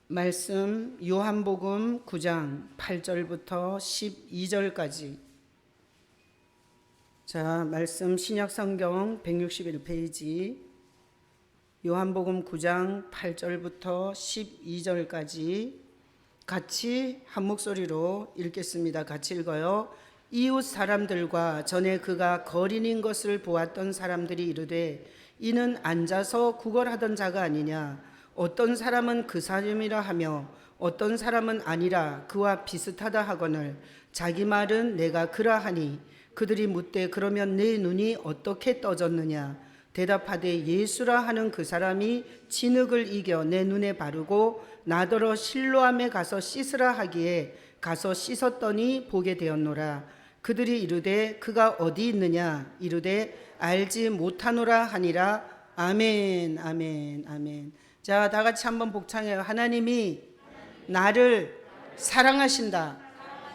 말씀 요한복음 9장 8절부터 12절까지. 자, 말씀 신약성경 161페이지 요한복음 9장 8절부터 12절까지 같이 한 목소리로 읽겠습니다. 같이 읽어요. 이웃 사람들과 전에 그가 거린인 것을 보았던 사람들이 이르되 이는 앉아서 구걸하던 자가 아니냐. 어떤 사람은 그 사람이라 하며 어떤 사람은 아니라 그와 비슷하다 하거늘 자기 말은 내가 그라하니 그들이 묻되 그러면 내 눈이 어떻게 떠졌느냐. 대답하되 예수라 하는 그 사람이 진흙을 이겨 내 눈에 바르고 나더러 실로암에 가서 씻으라 하기에 가서 씻었더니 보게 되었노라. 그들이 이르되 그가 어디 있느냐. 이르되 알지 못하노라 하니라. 아멘 아멘 아멘. 자, 다 같이 한번 복창해요. 하나님이 나를 사랑하신다.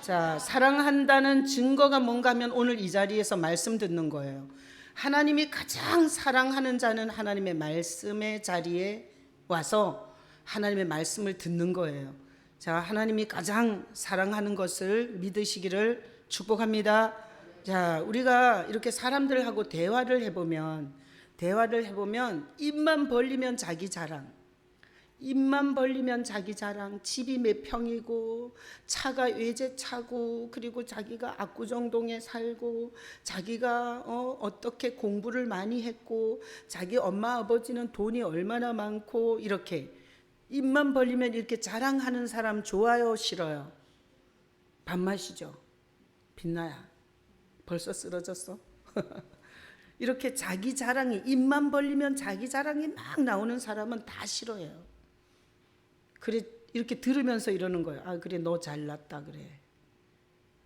자, 사랑한다는 증거가 뭔가 하면 오늘 이 자리에서 말씀 듣는 거예요. 하나님이 가장 사랑하는 자는 하나님의 말씀의 자리에 와서 하나님의 말씀을 듣는 거예요. 자, 하나님이 가장 사랑하는 것을 믿으시기를 축복합니다. 자, 우리가 이렇게 사람들하고 대화를 해보면 입만 벌리면 자기 자랑, 입만 벌리면 자기 자랑, 집이 몇 평이고 차가 외제차고 그리고 자기가 압구정동에 살고 자기가 어떻게 공부를 많이 했고 자기 엄마 아버지는 돈이 얼마나 많고 이렇게 입만 벌리면 이렇게 자랑하는 사람 좋아요 싫어요? 밥맛이죠. 빛나야 벌써 쓰러졌어? 이렇게 자기 자랑이 입만 벌리면 자기 자랑이 막 나오는 사람은 다 싫어해요. 그래 이렇게 들으면서 이러는 거예요. 아 그래 너 잘났다 그래.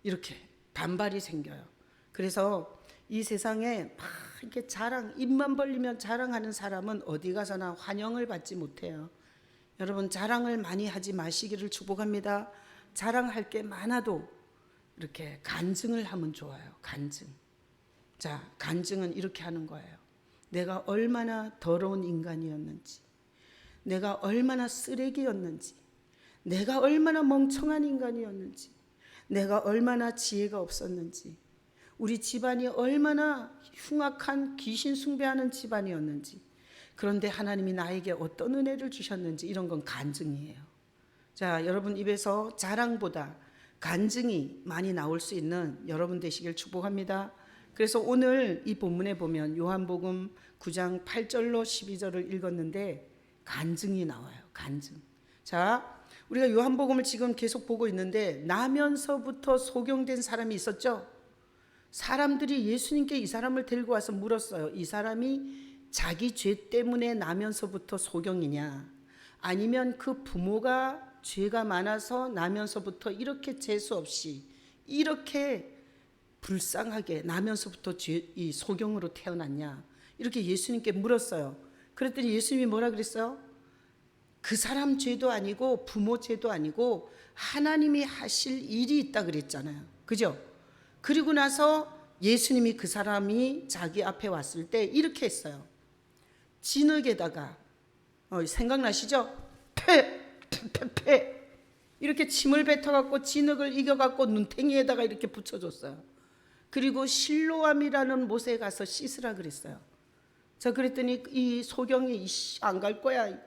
이렇게 반발이 생겨요. 그래서 이 세상에 막 이렇게 자랑 입만 벌리면 자랑하는 사람은 어디 가서나 환영을 받지 못해요. 여러분 자랑을 많이 하지 마시기를 축복합니다. 자랑할 게 많아도 이렇게 간증을 하면 좋아요. 간증. 자, 간증은 이렇게 하는 거예요. 내가 얼마나 더러운 인간이었는지, 내가 얼마나 쓰레기였는지, 내가 얼마나 멍청한 인간이었는지, 내가 얼마나 지혜가 없었는지, 우리 집안이 얼마나 흉악한 귀신 숭배하는 집안이었는지, 그런데 하나님이 나에게 어떤 은혜를 주셨는지, 이런 건 간증이에요. 자, 여러분 입에서 자랑보다 간증이 많이 나올 수 있는 여러분 되시길 축복합니다. 그래서 오늘 이 본문에 보면 요한복음 9장 8절로 12절을 읽었는데 간증이 나와요. 간증. 자, 우리가 요한복음을 지금 계속 보고 있는데 나면서부터 소경된 사람이 있었죠. 사람들이 예수님께 이 사람을 데리고 와서 물었어요. 이 사람이 자기 죄 때문에 나면서부터 소경이냐, 아니면 그 부모가 죄가 많아서 나면서부터 이렇게 재수 없이 이렇게 불쌍하게 나면서부터 이 소경으로 태어났냐, 이렇게 예수님께 물었어요. 그랬더니 예수님이 뭐라 그랬어요? 그 사람 죄도 아니고 부모 죄도 아니고 하나님이 하실 일이 있다 그랬잖아요. 그죠? 그리고 나서 예수님이 그 사람이 자기 앞에 왔을 때 이렇게 했어요. 진흙에다가 생각나시죠? 패 이렇게 침을 뱉어갖고 진흙을 이겨갖고 눈탱이에다가 이렇게 붙여줬어요. 그리고 실로암이라는 못에 가서 씻으라 그랬어요. 자, 그랬더니 이 소경이 안 갈 거야.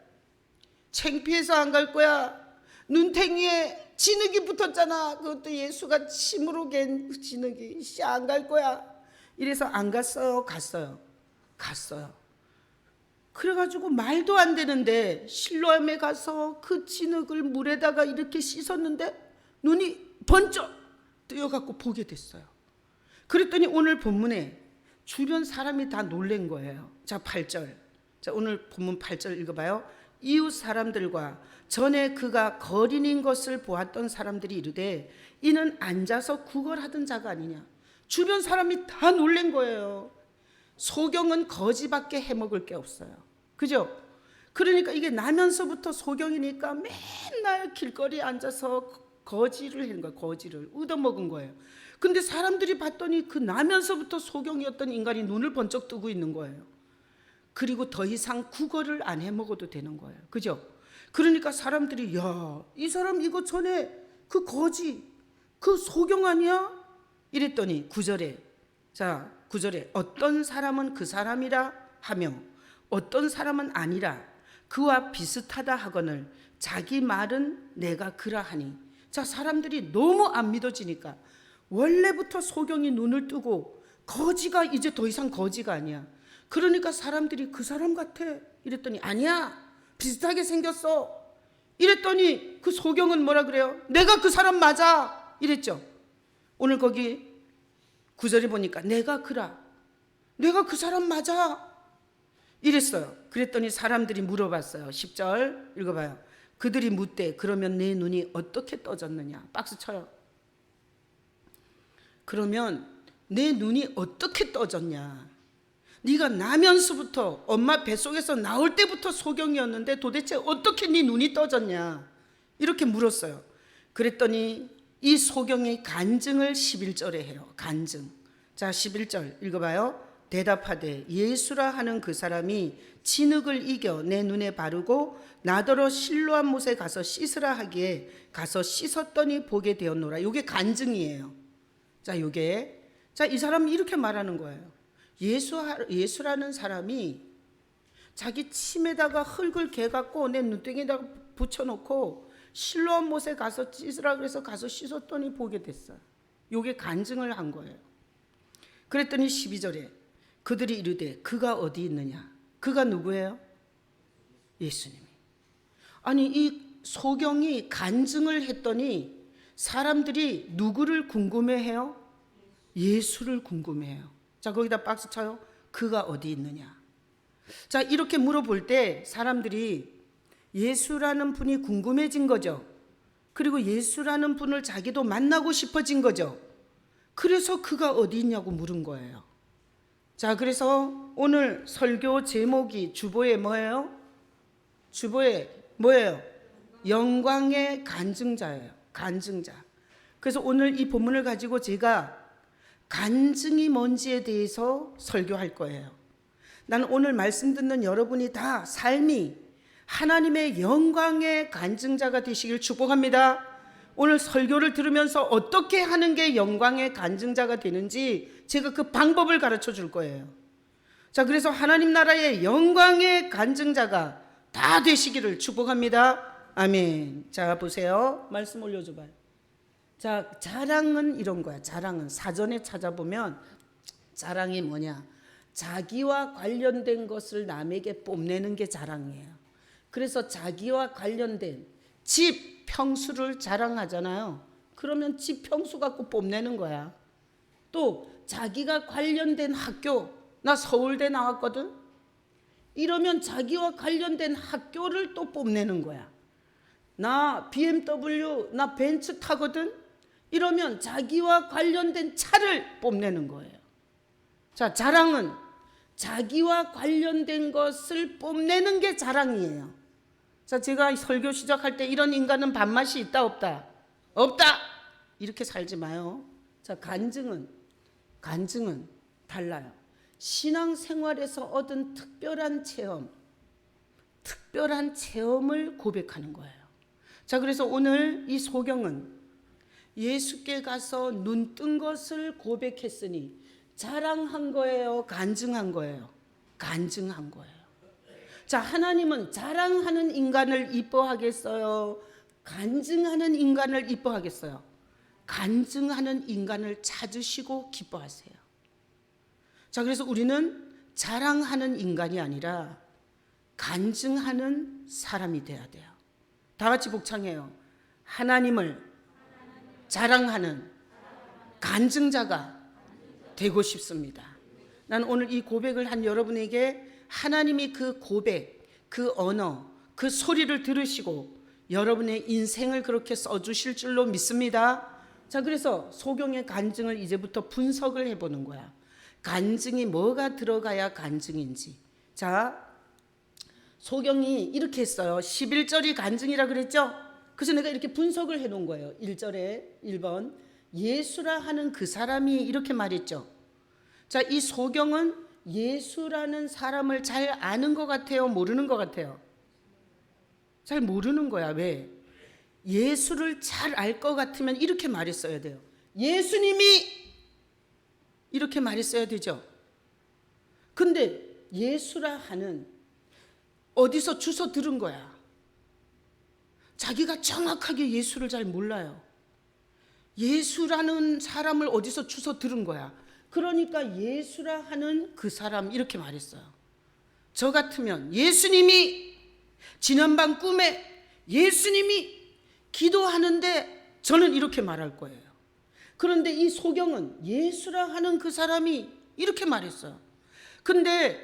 창피해서 안 갈 거야. 눈탱이에 진흙이 붙었잖아. 그것도 예수가 침으로 갠 진흙이. 안 갈 거야. 이래서 안 갔어요. 갔어요. 그래가지고 말도 안 되는데 실로암에 가서 그 진흙을 물에다가 이렇게 씻었는데 눈이 번쩍 뜨여갖고 보게 됐어요. 그랬더니 오늘 본문에 주변 사람이 다 놀란 거예요. 자, 8절. 자, 오늘 본문 8절 읽어봐요. 이웃 사람들과 전에 그가 거린인 것을 보았던 사람들이 이르되 이는 앉아서 구걸하던 자가 아니냐. 주변 사람이 다 놀란 거예요. 소경은 거지밖에 해먹을 게 없어요. 그죠? 그러니까 이게 나면서부터 소경이니까 맨날 길거리에 앉아서 거지를 하는 거예요. 거지를 얻어먹은 거예요. 근데 사람들이 봤더니 그 나면서부터 소경이었던 인간이 눈을 번쩍 뜨고 있는 거예요. 그리고 더 이상 구걸을 안 해먹어도 되는 거예요. 그죠? 그러니까 사람들이 야, 이 사람 이거 전에 그 거지, 그 소경 아니야? 이랬더니 9절에, 자 9절에 어떤 사람은 그 사람이라 하며 어떤 사람은 아니라 그와 비슷하다 하거늘 자기 말은 내가 그라 하니. 자, 사람들이 너무 안 믿어지니까 원래부터 소경이 눈을 뜨고 거지가 이제 더 이상 거지가 아니야. 그러니까 사람들이 그 사람 같아 이랬더니 아니야, 비슷하게 생겼어 이랬더니 그 소경은 뭐라 그래요? 내가 그 사람 맞아 이랬죠. 오늘 거기 9절에 보니까 내가 그라, 내가 그 사람 맞아 이랬어요. 그랬더니 사람들이 물어봤어요. 10절 읽어봐요. 그들이 묻되 그러면 내 눈이 어떻게 떠졌느냐. 박수 쳐요. 그러면 내 눈이 어떻게 떠졌냐. 네가 나면서부터 엄마 뱃속에서 나올 때부터 소경이었는데 도대체 어떻게 네 눈이 떠졌냐 이렇게 물었어요. 그랬더니 이 소경의 간증을 11절에 해요. 간증. 자 11절 읽어봐요. 대답하되 예수라 하는 그 사람이 진흙을 이겨 내 눈에 바르고 나더러 실로암 못에 가서 씻으라 하기에 가서 씻었더니 보게 되었노라. 이게 간증이에요. 자, 요게 자, 이 사람이 이렇게 말하는 거예요. 예수라는 사람이 자기 침에다가 흙을 개갖고 내 눈등에다가 붙여놓고 실로암 못에 가서 씻으라 그래서 가서 씻었더니 보게 됐어요. 요게 간증을 한 거예요. 그랬더니 12절에 그들이 이르되 그가 어디 있느냐. 그가 누구예요? 예수님이. 아니 이 소경이 간증을 했더니 사람들이 누구를 궁금해해요? 예수를 궁금해해요. 자, 거기다 박수 쳐요. 그가 어디 있느냐. 자, 이렇게 물어볼 때 사람들이 예수라는 분이 궁금해진 거죠. 그리고 예수라는 분을 자기도 만나고 싶어진 거죠. 그래서 그가 어디 있냐고 물은 거예요. 자, 그래서 오늘 설교 제목이 주보에 뭐예요? 주보에 뭐예요? 영광의 간증자예요. 간증자. 그래서 오늘 이 본문을 가지고 제가 간증이 뭔지에 대해서 설교할 거예요. 나는 오늘 말씀 듣는 여러분이 다 삶이 하나님의 영광의 간증자가 되시길 축복합니다. 오늘 설교를 들으면서 어떻게 하는 게 영광의 간증자가 되는지 제가 그 방법을 가르쳐 줄 거예요. 자, 그래서 하나님 나라의 영광의 간증자가 다 되시기를 축복합니다. 아멘. 자, 보세요. 말씀 올려줘 봐요. 자, 자랑은 이런 거야. 자랑은 사전에 찾아보면 자랑이 뭐냐? 자기와 관련된 것을 남에게 뽐내는 게 자랑이에요. 그래서 자기와 관련된 집 평수를 자랑하잖아요. 그러면 집 평수 갖고 뽐내는 거야. 또 자기가 관련된 학교, 나 서울대 나왔거든. 이러면 자기와 관련된 학교를 또 뽐내는 거야. 나 BMW, 나 벤츠 타거든. 이러면 자기와 관련된 차를 뽐내는 거예요. 자, 자랑은 자기와 관련된 것을 뽐내는 게 자랑이에요. 자, 제가 설교 시작할 때 이런 인간은 밥맛이 있다 없다? 없다! 이렇게 살지 마요. 자, 간증은 달라요. 신앙생활에서 얻은 특별한 체험을 고백하는 거예요. 자, 그래서 오늘 이 소경은 예수께 가서 눈 뜬 것을 고백했으니 자랑한 거예요? 간증한 거예요? 간증한 거예요. 자, 하나님은 자랑하는 인간을 이뻐하겠어요? 간증하는 인간을 이뻐하겠어요? 간증하는 인간을 찾으시고 기뻐하세요. 자, 그래서 우리는 자랑하는 인간이 아니라 간증하는 사람이 돼야 돼요. 다 같이 복창해요. 하나님을 자랑하는 간증자가 되고 싶습니다. 난 오늘 이 고백을 한 여러분에게 하나님이 그 고백, 그 언어, 그 소리를 들으시고 여러분의 인생을 그렇게 써주실 줄로 믿습니다. 자, 그래서 소경의 간증을 이제부터 분석을 해보는 거야. 간증이 뭐가 들어가야 간증인지. 자, 소경이 이렇게 했어요. 11절이 간증이라 그랬죠? 그래서 내가 이렇게 분석을 해놓은 거예요. 1절에 1번 예수라 하는 그 사람이 이렇게 말했죠. 자, 이 소경은 예수라는 사람을 잘 아는 것 같아요? 모르는 것 같아요? 잘 모르는 거야. 왜? 예수를 잘 알 것 같으면 이렇게 말했어야 돼요. 예수님이 이렇게 말했어야 되죠. 근데 예수라 하는 어디서 주워 들은 거야. 자기가 정확하게 예수를 잘 몰라요. 예수라는 사람을 어디서 주워 들은 거야. 그러니까 예수라 하는 그 사람 이렇게 말했어요. 저 같으면 예수님이 지난밤 꿈에 예수님이 기도하는데 저는 이렇게 말할 거예요. 그런데 이 소경은 예수라 하는 그 사람이 이렇게 말했어요. 근데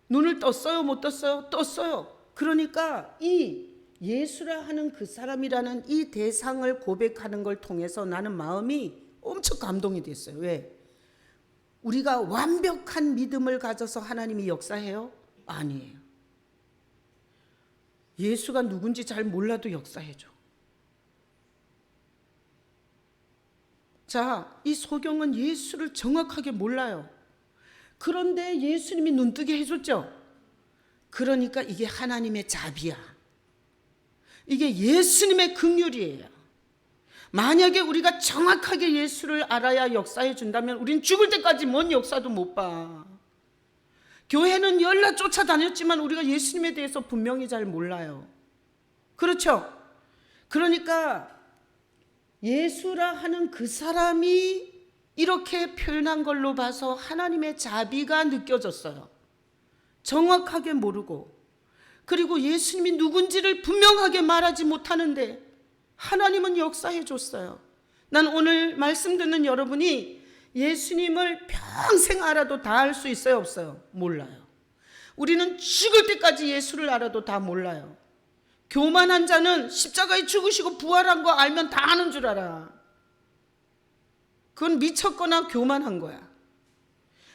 눈을 떴어요? 못 떴어요? 떴어요. 그러니까 이 예수라 하는 그 사람이라는 이 대상을 고백하는 걸 통해서 나는 마음이 엄청 감동이 됐어요. 왜? 우리가 완벽한 믿음을 가져서 하나님이 역사해요? 아니에요. 예수가 누군지 잘 몰라도 역사해줘. 자, 이 소경은 예수를 정확하게 몰라요. 그런데 예수님이 눈뜨게 해줬죠. 그러니까 이게 하나님의 자비야. 이게 예수님의 긍휼이에요. 만약에 우리가 정확하게 예수를 알아야 역사해 준다면 우린 죽을 때까지 뭔 역사도 못 봐. 교회는 열나 쫓아다녔지만 우리가 예수님에 대해서 분명히 잘 몰라요. 그렇죠? 그러니까 예수라 하는 그 사람이 이렇게 표현한 걸로 봐서 하나님의 자비가 느껴졌어요. 정확하게 모르고, 그리고 예수님이 누군지를 분명하게 말하지 못하는데 하나님은 역사해 줬어요. 난 오늘 말씀 듣는 여러분이 예수님을 평생 알아도 다 알 수 있어요, 없어요? 몰라요. 우리는 죽을 때까지 예수를 알아도 다 몰라요. 교만한 자는 십자가에 죽으시고 부활한 거 알면 다 아는 줄 알아. 그건 미쳤거나 교만한 거야.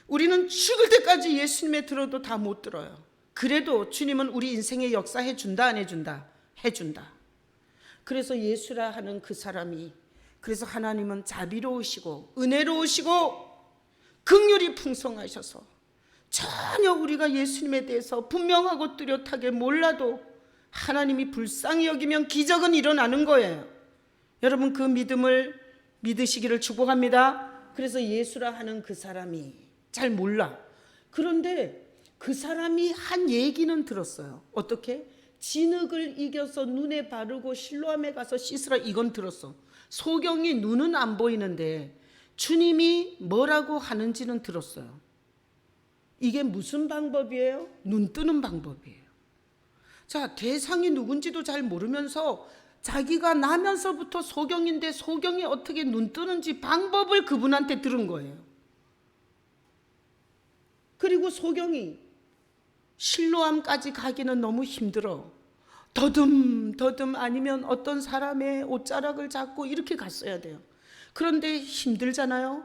우리는 죽을 때까지 예수님의 들어도 다 못 들어요. 그래도 주님은 우리 인생에 역사해 준다, 안 해준다? 해준다. 그래서 예수라 하는 그 사람이, 그래서 하나님은 자비로우시고 은혜로우시고 긍휼이 풍성하셔서 전혀 우리가 예수님에 대해서 분명하고 뚜렷하게 몰라도 하나님이 불쌍히 여기면 기적은 일어나는 거예요. 여러분 그 믿음을 믿으시기를 축복합니다. 그래서 예수라 하는 그 사람이 잘 몰라. 그런데 그 사람이 한 얘기는 들었어요. 어떻게? 진흙을 이겨서 눈에 바르고 실로암에 가서 씻으라, 이건 들었어. 소경이 눈은 안 보이는데 주님이 뭐라고 하는지는 들었어요. 이게 무슨 방법이에요? 눈 뜨는 방법이에요. 자, 대상이 누군지도 잘 모르면서 자기가 나면서부터 소경인데 소경이 어떻게 눈 뜨는지 방법을 그분한테 들은 거예요. 그리고 소경이 실로암까지 가기는 너무 힘들어. 더듬 아니면 어떤 사람의 옷자락을 잡고 이렇게 갔어야 돼요. 그런데 힘들잖아요.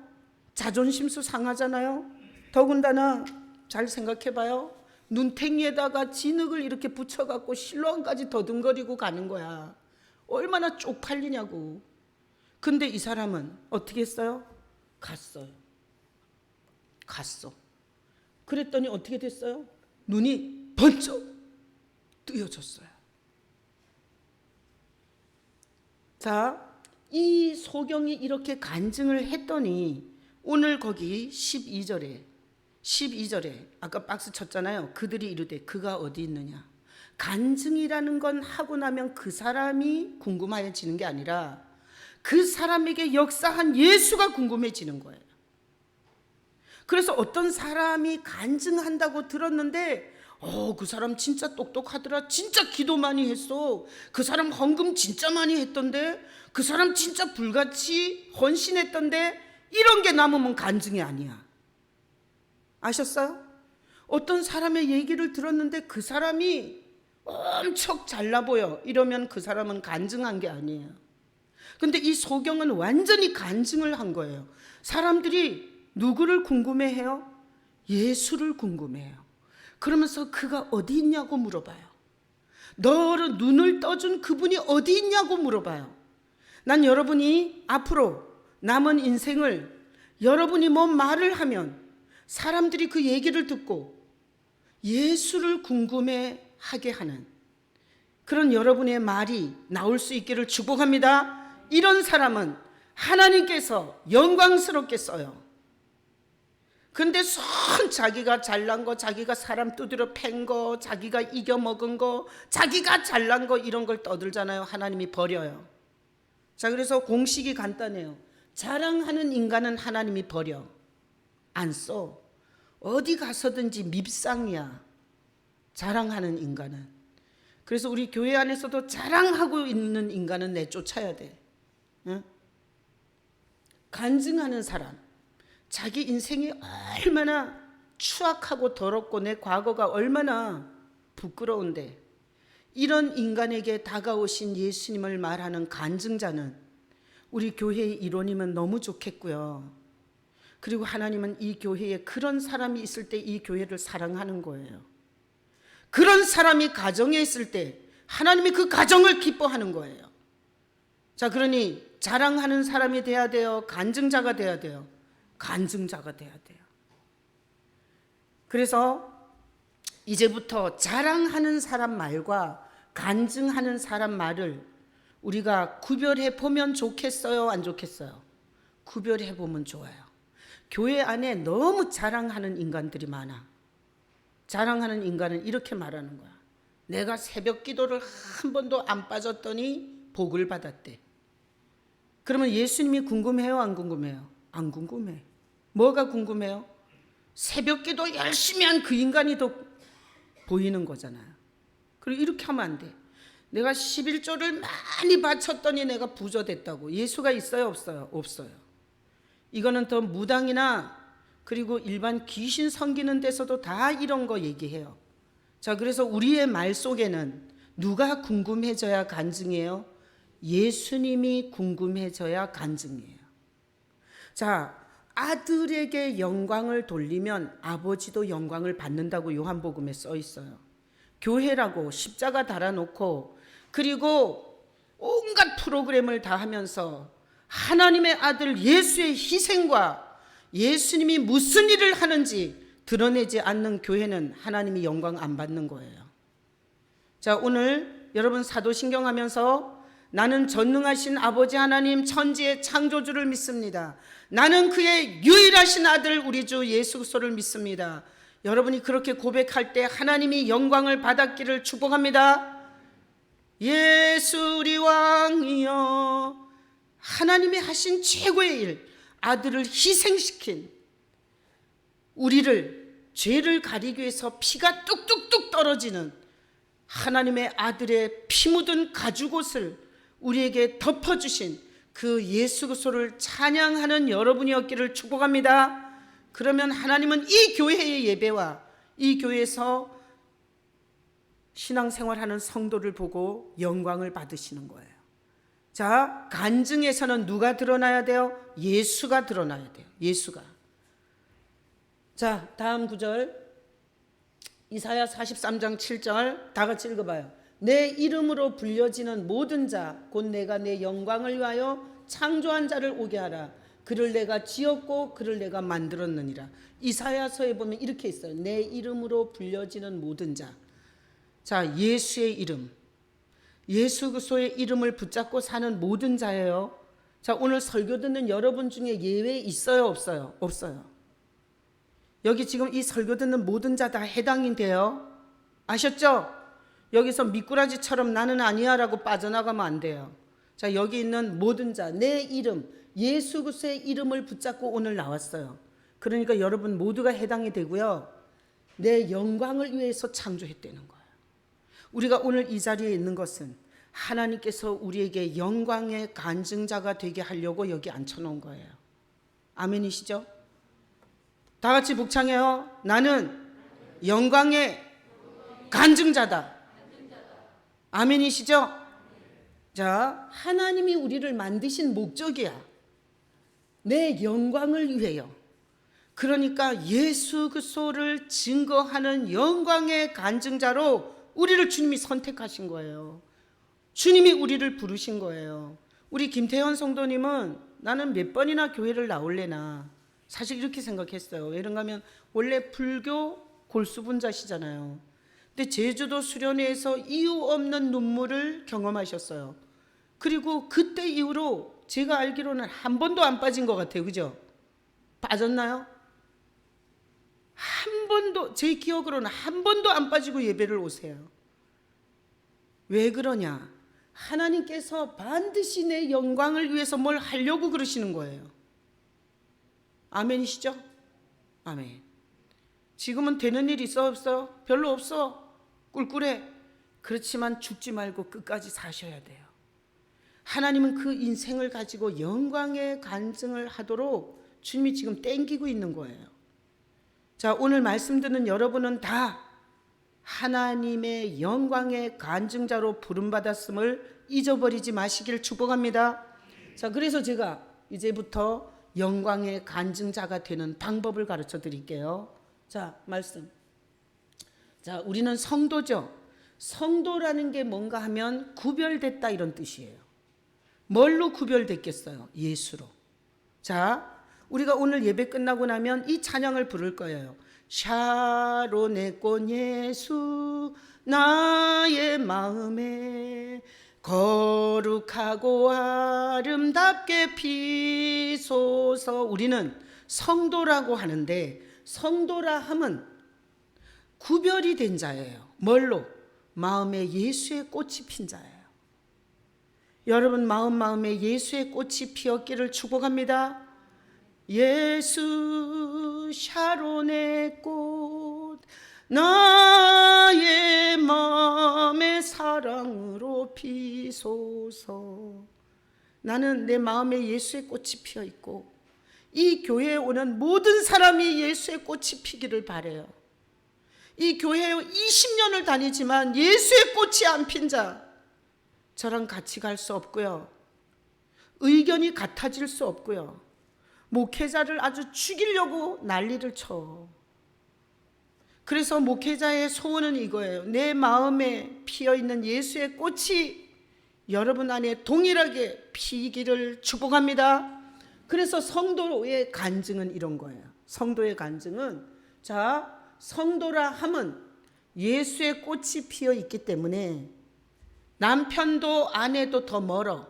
자존심도 상하잖아요. 더군다나 잘 생각해봐요. 눈탱이에다가 진흙을 이렇게 붙여갖고 실로암까지 더듬거리고 가는 거야. 얼마나 쪽팔리냐고. 근데 이 사람은 어떻게 했어요? 갔어요. 갔어. 그랬더니 어떻게 됐어요? 눈이 번쩍 뜨여졌어요. 자, 이 소경이 이렇게 간증을 했더니 오늘 거기 12절에 아까 박스 쳤잖아요. 그들이 이르되 그가 어디 있느냐. 간증이라는 건 하고 나면 그 사람이 궁금해지는 게 아니라 그 사람에게 역사한 예수가 궁금해지는 거예요. 그래서 어떤 사람이 간증한다고 들었는데 그 사람 진짜 똑똑하더라. 진짜 기도 많이 했어. 그 사람 헌금 진짜 많이 했던데. 그 사람 진짜 불같이 헌신했던데. 이런 게 남으면 간증이 아니야. 아셨어요? 어떤 사람의 얘기를 들었는데 그 사람이 엄청 잘나 보여. 이러면 그 사람은 간증한 게 아니에요. 근데 이 소경은 완전히 간증을 한 거예요. 사람들이 누구를 궁금해해요? 예수를 궁금해해요. 그러면서 그가 어디 있냐고 물어봐요. 너를 눈을 떠준 그분이 어디 있냐고 물어봐요. 난 여러분이 앞으로 남은 인생을 여러분이 뭔 말을 하면 사람들이 그 얘기를 듣고 예수를 궁금해하게 하는 그런 여러분의 말이 나올 수 있기를 축복합니다. 이런 사람은 하나님께서 영광스럽게 써요. 근데 손 자기가 잘난 거, 자기가 사람 두드려 팬 거, 자기가 이겨먹은 거, 자기가 잘난 거 이런 걸 떠들잖아요. 하나님이 버려요. 자, 그래서 공식이 간단해요. 자랑하는 인간은 하나님이 버려. 안 써. 어디 가서든지 밉상이야. 자랑하는 인간은. 그래서 우리 교회 안에서도 자랑하고 있는 인간은 내쫓아야 돼. 응? 간증하는 사람, 자기 인생이 얼마나 추악하고 더럽고 내 과거가 얼마나 부끄러운데 이런 인간에게 다가오신 예수님을 말하는 간증자는 우리 교회의 일원이면 너무 좋겠고요. 그리고 하나님은 이 교회에 그런 사람이 있을 때 이 교회를 사랑하는 거예요. 그런 사람이 가정에 있을 때 하나님이 그 가정을 기뻐하는 거예요. 자, 그러니 자랑하는 사람이 돼야 돼요? 간증자가 돼야 돼요? 간증자가 돼야 돼요. 그래서 이제부터 자랑하는 사람 말과 간증하는 사람 말을 우리가 구별해 보면 좋겠어요? 안 좋겠어요? 구별해 보면 좋아요. 교회 안에 너무 자랑하는 인간들이 많아. 자랑하는 인간은 이렇게 말하는 거야. 내가 새벽 기도를 한 번도 안 빠졌더니 복을 받았대. 그러면 예수님이 궁금해요? 안 궁금해요? 안 궁금해. 뭐가 궁금해요? 새벽 기도 열심히 한 그 인간이 더 보이는 거잖아요. 그리고 이렇게 하면 안 돼. 내가 11조를 많이 바쳤더니 내가 부자 됐다고. 예수가 있어요? 없어요? 없어요. 이거는 더 무당이나 그리고 일반 귀신 섬기는 데서도 다 이런 거 얘기해요. 자, 그래서 우리의 말 속에는 누가 궁금해져야 간증이에요? 예수님이 궁금해져야 간증이에요. 자, 아들에게 영광을 돌리면 아버지도 영광을 받는다고 요한복음에 써 있어요. 교회라고 십자가 달아놓고 그리고 온갖 프로그램을 다 하면서 하나님의 아들 예수의 희생과 예수님이 무슨 일을 하는지 드러내지 않는 교회는 하나님이 영광 안 받는 거예요. 자, 오늘 여러분 사도신경 하면서 나는 전능하신 아버지 하나님 천지의 창조주를 믿습니다. 나는 그의 유일하신 아들 우리 주 예수 그리스도를 믿습니다. 여러분이 그렇게 고백할 때 하나님이 영광을 받았기를 축복합니다. 예수 우리 왕이여. 하나님이 하신 최고의 일, 아들을 희생시킨 우리를 죄를 가리기 위해서 피가 뚝뚝뚝 떨어지는 하나님의 아들의 피 묻은 가죽옷을 우리에게 덮어주신 그 예수 그리스도를 찬양하는 여러분이었기를 축복합니다. 그러면 하나님은 이 교회의 예배와 이 교회에서 신앙생활하는 성도를 보고 영광을 받으시는 거예요. 자, 간증에서는 누가 드러나야 돼요? 예수가 드러나야 돼요. 예수가. 자, 다음 구절 이사야 43장 7절 다 같이 읽어봐요. 내 이름으로 불려지는 모든 자 곧 내가 내 영광을 위하여 창조한 자를 오게 하라. 그를 내가 지었고 그를 내가 만들었느니라. 이사야서에 보면 이렇게 있어요. 내 이름으로 불려지는 모든 자. 자, 예수의 이름, 예수 그리스도의 이름을 붙잡고 사는 모든 자예요. 자, 오늘 설교 듣는 여러분 중에 예외 있어요? 없어요? 없어요. 여기 지금 이 설교 듣는 모든 자 다 해당인데요. 아셨죠? 여기서 미꾸라지처럼 나는 아니야 라고 빠져나가면 안 돼요. 자, 여기 있는 모든 자, 내 이름, 예수 그리스도의 이름을 붙잡고 오늘 나왔어요. 그러니까 여러분 모두가 해당이 되고요. 내 영광을 위해서 창조했다는 거예요. 우리가 오늘 이 자리에 있는 것은 하나님께서 우리에게 영광의 간증자가 되게 하려고 여기 앉혀놓은 거예요. 아멘이시죠? 다 같이 복창해요. 나는 영광의 간증자다. 아멘이시죠? 자, 하나님이 우리를 만드신 목적이야. 내 영광을 위해요. 그러니까 예수 그리스도를 증거하는 영광의 간증자로 우리를 주님이 선택하신 거예요. 주님이 우리를 부르신 거예요. 우리 김태현 성도님은 나는 몇 번이나 교회를 나올래나 사실 이렇게 생각했어요. 왜 그런가 하면 원래 불교 골수분자시잖아요. 근데 제주도 수련회에서 이유 없는 눈물을 경험하셨어요. 그리고 그때 이후로 제가 알기로는 한 번도 안 빠진 것 같아요. 그죠? 빠졌나요? 한 번도, 제 기억으로는 한 번도 안 빠지고 예배를 오세요. 왜 그러냐? 하나님께서 반드시 내 영광을 위해서 뭘 하려고 그러시는 거예요. 아멘이시죠? 아멘. 지금은 되는 일 있어 없어요? 별로 없어. 꿀꿀해. 그렇지만 죽지 말고 끝까지 사셔야 돼요. 하나님은 그 인생을 가지고 영광의 간증을 하도록 주님이 지금 땡기고 있는 거예요. 자, 오늘 말씀 듣는 여러분은 다 하나님의 영광의 간증자로 부름받았음을 잊어버리지 마시길 축복합니다. 자, 그래서 제가 이제부터 영광의 간증자가 되는 방법을 가르쳐 드릴게요. 자, 말씀. 자, 우리는 성도죠. 성도라는 게 뭔가 하면 구별됐다 이런 뜻이에요. 뭘로 구별됐겠어요? 예수로. 자, 우리가 오늘 예배 끝나고 나면 이 찬양을 부를 거예요. 샤론의 꽃 예수 나의 마음에 거룩하고 아름답게 피소서. 우리는 성도라고 하는데 성도라 함은 구별이 된 자예요. 뭘로? 마음에 예수의 꽃이 핀 자예요. 여러분 마음에 예수의 꽃이 피었기를 축복합니다. 예수 샤론의 꽃 나의 마음의 사랑으로 피소서. 나는 내 마음에 예수의 꽃이 피어 있고 이 교회에 오는 모든 사람이 예수의 꽃이 피기를 바라요. 이 교회에 20년을 다니지만 예수의 꽃이 안 핀 자, 저랑 같이 갈 수 없고요. 의견이 같아질 수 없고요. 목회자를 아주 죽이려고 난리를 쳐. 그래서 목회자의 소원은 이거예요. 내 마음에 피어있는 예수의 꽃이 여러분 안에 동일하게 피기를 축복합니다. 그래서 성도의 간증은 이런 거예요. 성도의 간증은, 자, 성도라 함은 예수의 꽃이 피어 있기 때문에 남편도 아내도 더 멀어.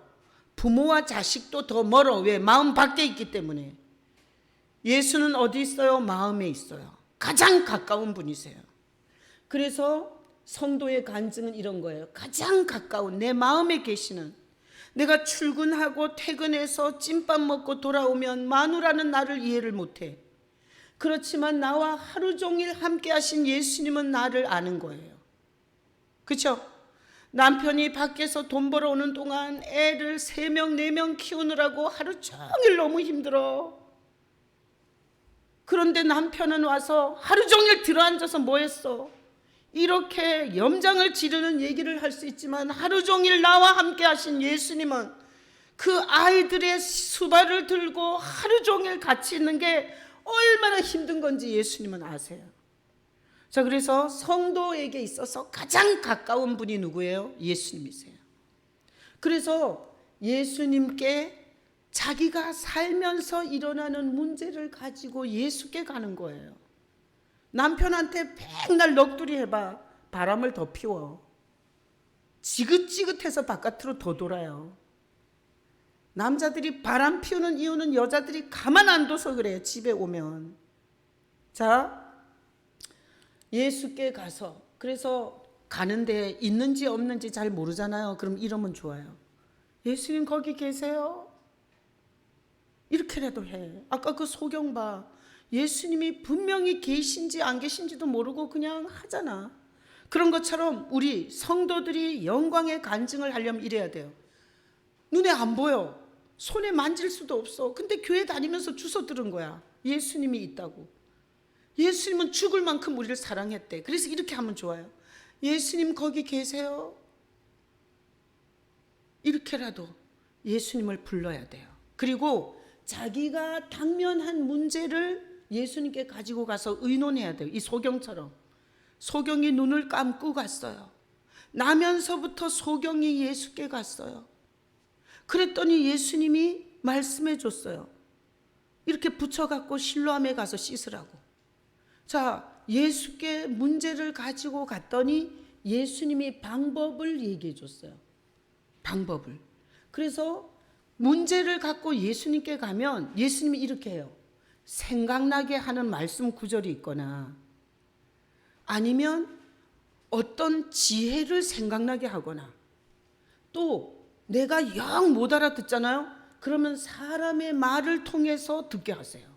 부모와 자식도 더 멀어. 왜? 마음 밖에 있기 때문에. 예수는 어디 있어요? 마음에 있어요. 가장 가까운 분이세요. 그래서 성도의 간증은 이런 거예요. 가장 가까운 내 마음에 계시는, 내가 출근하고 퇴근해서 찐밥 먹고 돌아오면 마누라는 나를 이해를 못해. 그렇지만 나와 하루 종일 함께 하신 예수님은 나를 아는 거예요. 그렇죠? 남편이 밖에서 돈 벌어오는 동안 애를 3명 4명 키우느라고 하루 종일 너무 힘들어. 그런데 남편은 와서 하루 종일 들어앉아서 뭐 했어? 이렇게 염장을 지르는 얘기를 할 수 있지만 하루 종일 나와 함께 하신 예수님은 그 아이들의 수발을 들고 하루 종일 같이 있는 게 얼마나 힘든 건지 예수님은 아세요. 자, 그래서 성도에게 있어서 가장 가까운 분이 누구예요? 예수님이세요. 그래서 예수님께 자기가 살면서 일어나는 문제를 가지고 예수께 가는 거예요. 남편한테 맨날 넋두리 해봐. 바람을 더 피워. 지긋지긋해서 바깥으로 더 돌아요. 남자들이 바람 피우는 이유는 여자들이 가만 안 둬서 그래요. 집에 오면. 자, 예수께 가서, 그래서 가는데 있는지 없는지 잘 모르잖아요. 그럼 이러면 좋아요. 예수님 거기 계세요? 이렇게라도 해. 아까 그 소경 봐. 예수님이 분명히 계신지 안 계신지도 모르고 그냥 하잖아. 그런 것처럼 우리 성도들이 영광의 간증을 하려면 이래야 돼요. 눈에 안 보여. 손에 만질 수도 없어. 근데 교회 다니면서 주워 들은 거야. 예수님이 있다고. 예수님은 죽을 만큼 우리를 사랑했대. 그래서 이렇게 하면 좋아요. 예수님 거기 계세요? 이렇게라도 예수님을 불러야 돼요. 그리고 자기가 당면한 문제를 예수님께 가지고 가서 의논해야 돼요. 이 소경처럼. 소경이 눈을 감고 갔어요. 나면서부터 소경이 예수께 갔어요. 그랬더니 예수님이 말씀해 줬어요. 이렇게 붙여갖고 실로암에 가서 씻으라고. 자, 예수께 문제를 가지고 갔더니 예수님이 방법을 얘기해 줬어요. 방법을. 그래서 문제를 갖고 예수님께 가면 예수님이 이렇게 해요. 생각나게 하는 말씀 구절이 있거나 아니면 어떤 지혜를 생각나게 하거나 또 내가 영 못 알아듣잖아요. 그러면 사람의 말을 통해서 듣게 하세요.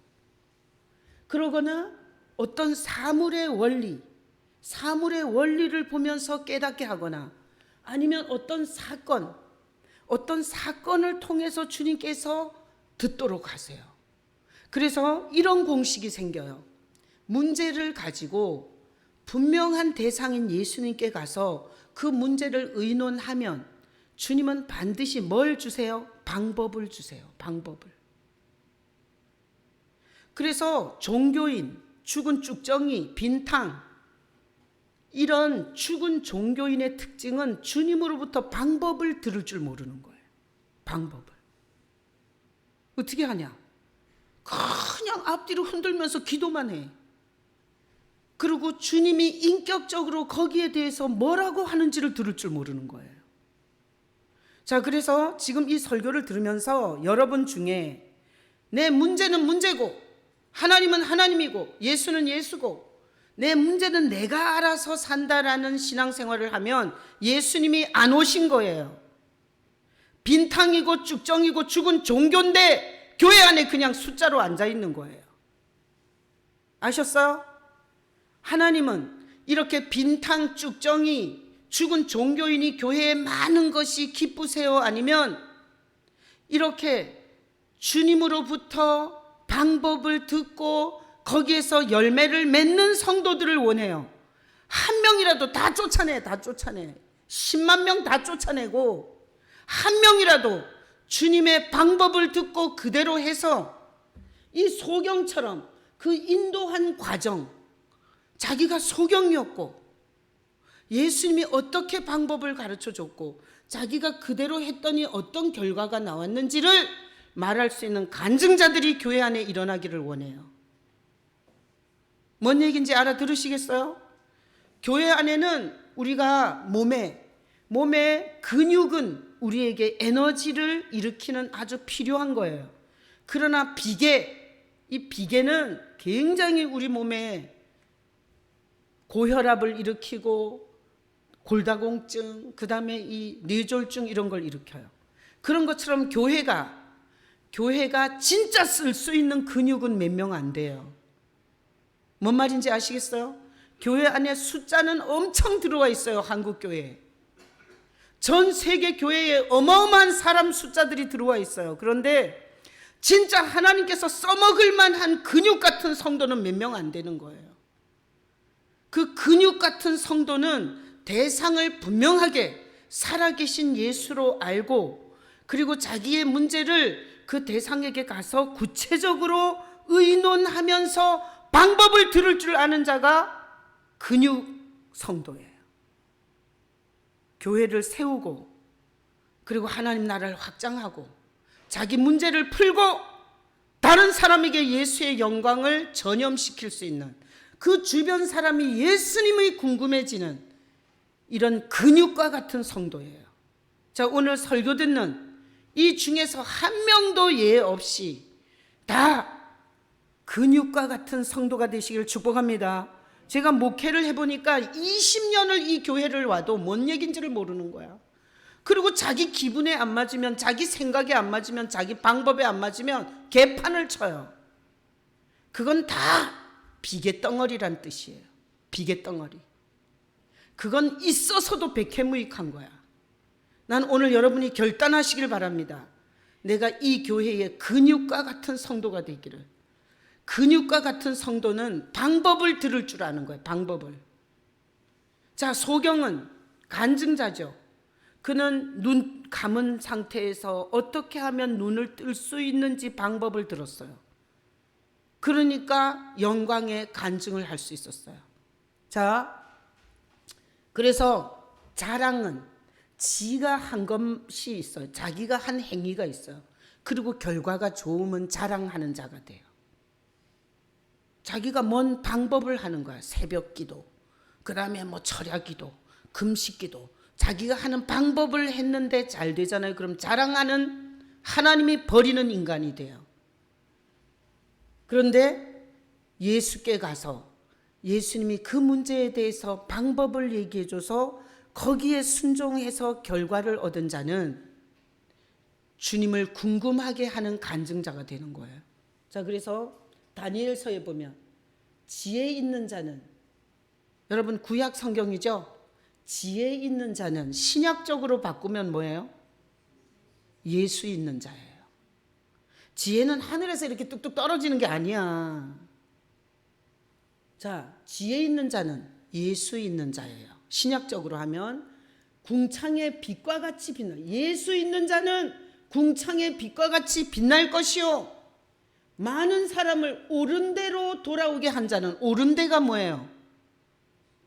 그러거나 어떤 사물의 원리를 보면서 깨닫게 하거나 아니면 어떤 사건을 통해서 주님께서 듣도록 하세요. 그래서 이런 공식이 생겨요. 문제를 가지고 분명한 대상인 예수님께 가서 그 문제를 의논하면 주님은 반드시 뭘 주세요? 방법을 주세요. 방법을. 그래서 종교인, 죽은 쭉정이, 빈탕 이런 죽은 종교인의 특징은 주님으로부터 방법을 들을 줄 모르는 거예요. 방법을. 어떻게 하냐? 그냥 앞뒤로 흔들면서 기도만 해. 그리고 주님이 인격적으로 거기에 대해서 뭐라고 하는지를 들을 줄 모르는 거예요. 자, 그래서 지금 이 설교를 들으면서 여러분 중에 내 문제는 문제고 하나님은 하나님이고 예수는 예수고 내 문제는 내가 알아서 산다라는 신앙생활을 하면 예수님이 안 오신 거예요. 빈탕이고 쭉정이고 죽은 종교인데 교회 안에 그냥 숫자로 앉아 있는 거예요. 아셨어요? 하나님은 이렇게 빈탕 쭉정이 죽은 종교인이 교회에 많은 것이 기쁘세요? 아니면 이렇게 주님으로부터 방법을 듣고 거기에서 열매를 맺는 성도들을 원해요. 한 명이라도 다 쫓아내. 10만 명 다 쫓아내고 한 명이라도 주님의 방법을 듣고 그대로 해서 이 소경처럼 그 인도한 과정, 자기가 소경이었고 예수님이 어떻게 방법을 가르쳐 줬고 자기가 그대로 했더니 어떤 결과가 나왔는지를 말할 수 있는 간증자들이 교회 안에 일어나기를 원해요. 뭔 얘기인지 알아들으시겠어요? 교회 안에는 우리가 몸의 근육은 우리에게 에너지를 일으키는 아주 필요한 거예요. 그러나 이 비계는 굉장히 우리 몸에 고혈압을 일으키고 골다공증, 그 다음에 이 뇌졸중 이런 걸 일으켜요. 그런 것처럼 교회가 진짜 쓸 수 있는 근육은 몇 명 안 돼요. 뭔 말인지 아시겠어요? 교회 안에 숫자는 엄청 들어와 있어요. 한국 교회에. 전 세계 교회에 어마어마한 사람 숫자들이 들어와 있어요. 그런데 진짜 하나님께서 써먹을 만한 근육 같은 성도는 몇 명 안 되는 거예요. 그 근육 같은 성도는 대상을 분명하게 살아계신 예수로 알고 그리고 자기의 문제를 그 대상에게 가서 구체적으로 의논하면서 방법을 들을 줄 아는 자가 근육 성도예요. 교회를 세우고 그리고 하나님 나라를 확장하고 자기 문제를 풀고 다른 사람에게 예수의 영광을 전염시킬 수 있는 그 주변 사람이 예수님이 궁금해지는 이런 근육과 같은 성도예요. 자, 오늘 설교 듣는 이 중에서 한 명도 예 없이 다 근육과 같은 성도가 되시기를 축복합니다. 제가 목회를 해보니까 20년을 이 교회를 와도 뭔 얘기인지를 모르는 거야. 그리고 자기 기분에 안 맞으면, 자기 생각에 안 맞으면, 자기 방법에 안 맞으면 개판을 쳐요. 그건 다 비계덩어리란 뜻이에요. 비계덩어리. 그건 있어서도 백해무익한 거야. 난 오늘 여러분이 결단하시길 바랍니다. 내가 이 교회의 근육과 같은 성도가 되기를. 근육과 같은 성도는 방법을 들을 줄 아는 거예요. 방법을. 자, 소경은 간증자죠. 그는 눈 감은 상태에서 어떻게 하면 눈을 뜰 수 있는지 방법을 들었어요. 그러니까 영광의 간증을 할 수 있었어요. 자, 그래서 자랑은 지가 한 것이 있어요. 자기가 한 행위가 있어요. 그리고 결과가 좋으면 자랑하는 자가 돼요. 자기가 뭔 방법을 하는 거야. 새벽 기도, 그 다음에 뭐 철야 기도, 금식 기도. 자기가 하는 방법을 했는데 잘 되잖아요. 그럼 자랑하는 하나님이 버리는 인간이 돼요. 그런데 예수께 가서 예수님이 그 문제에 대해서 방법을 얘기해줘서 거기에 순종해서 결과를 얻은 자는 주님을 궁금하게 하는 간증자가 되는 거예요. 자, 그래서 다니엘서에 보면 지혜 있는 자는, 여러분 구약 성경이죠? 지혜 있는 자는 신약적으로 바꾸면 뭐예요? 예수 있는 자예요. 지혜는 하늘에서 이렇게 뚝뚝 떨어지는 게 아니야. 자, 지혜 있는 자는 예수 있는 자예요. 신약적으로 하면 궁창의 빛과 같이 빛나. 예수 있는 자는 궁창의 빛과 같이 빛날 것이요. 많은 사람을 옳은 대로 돌아오게 한 자는, 옳은 데가 뭐예요?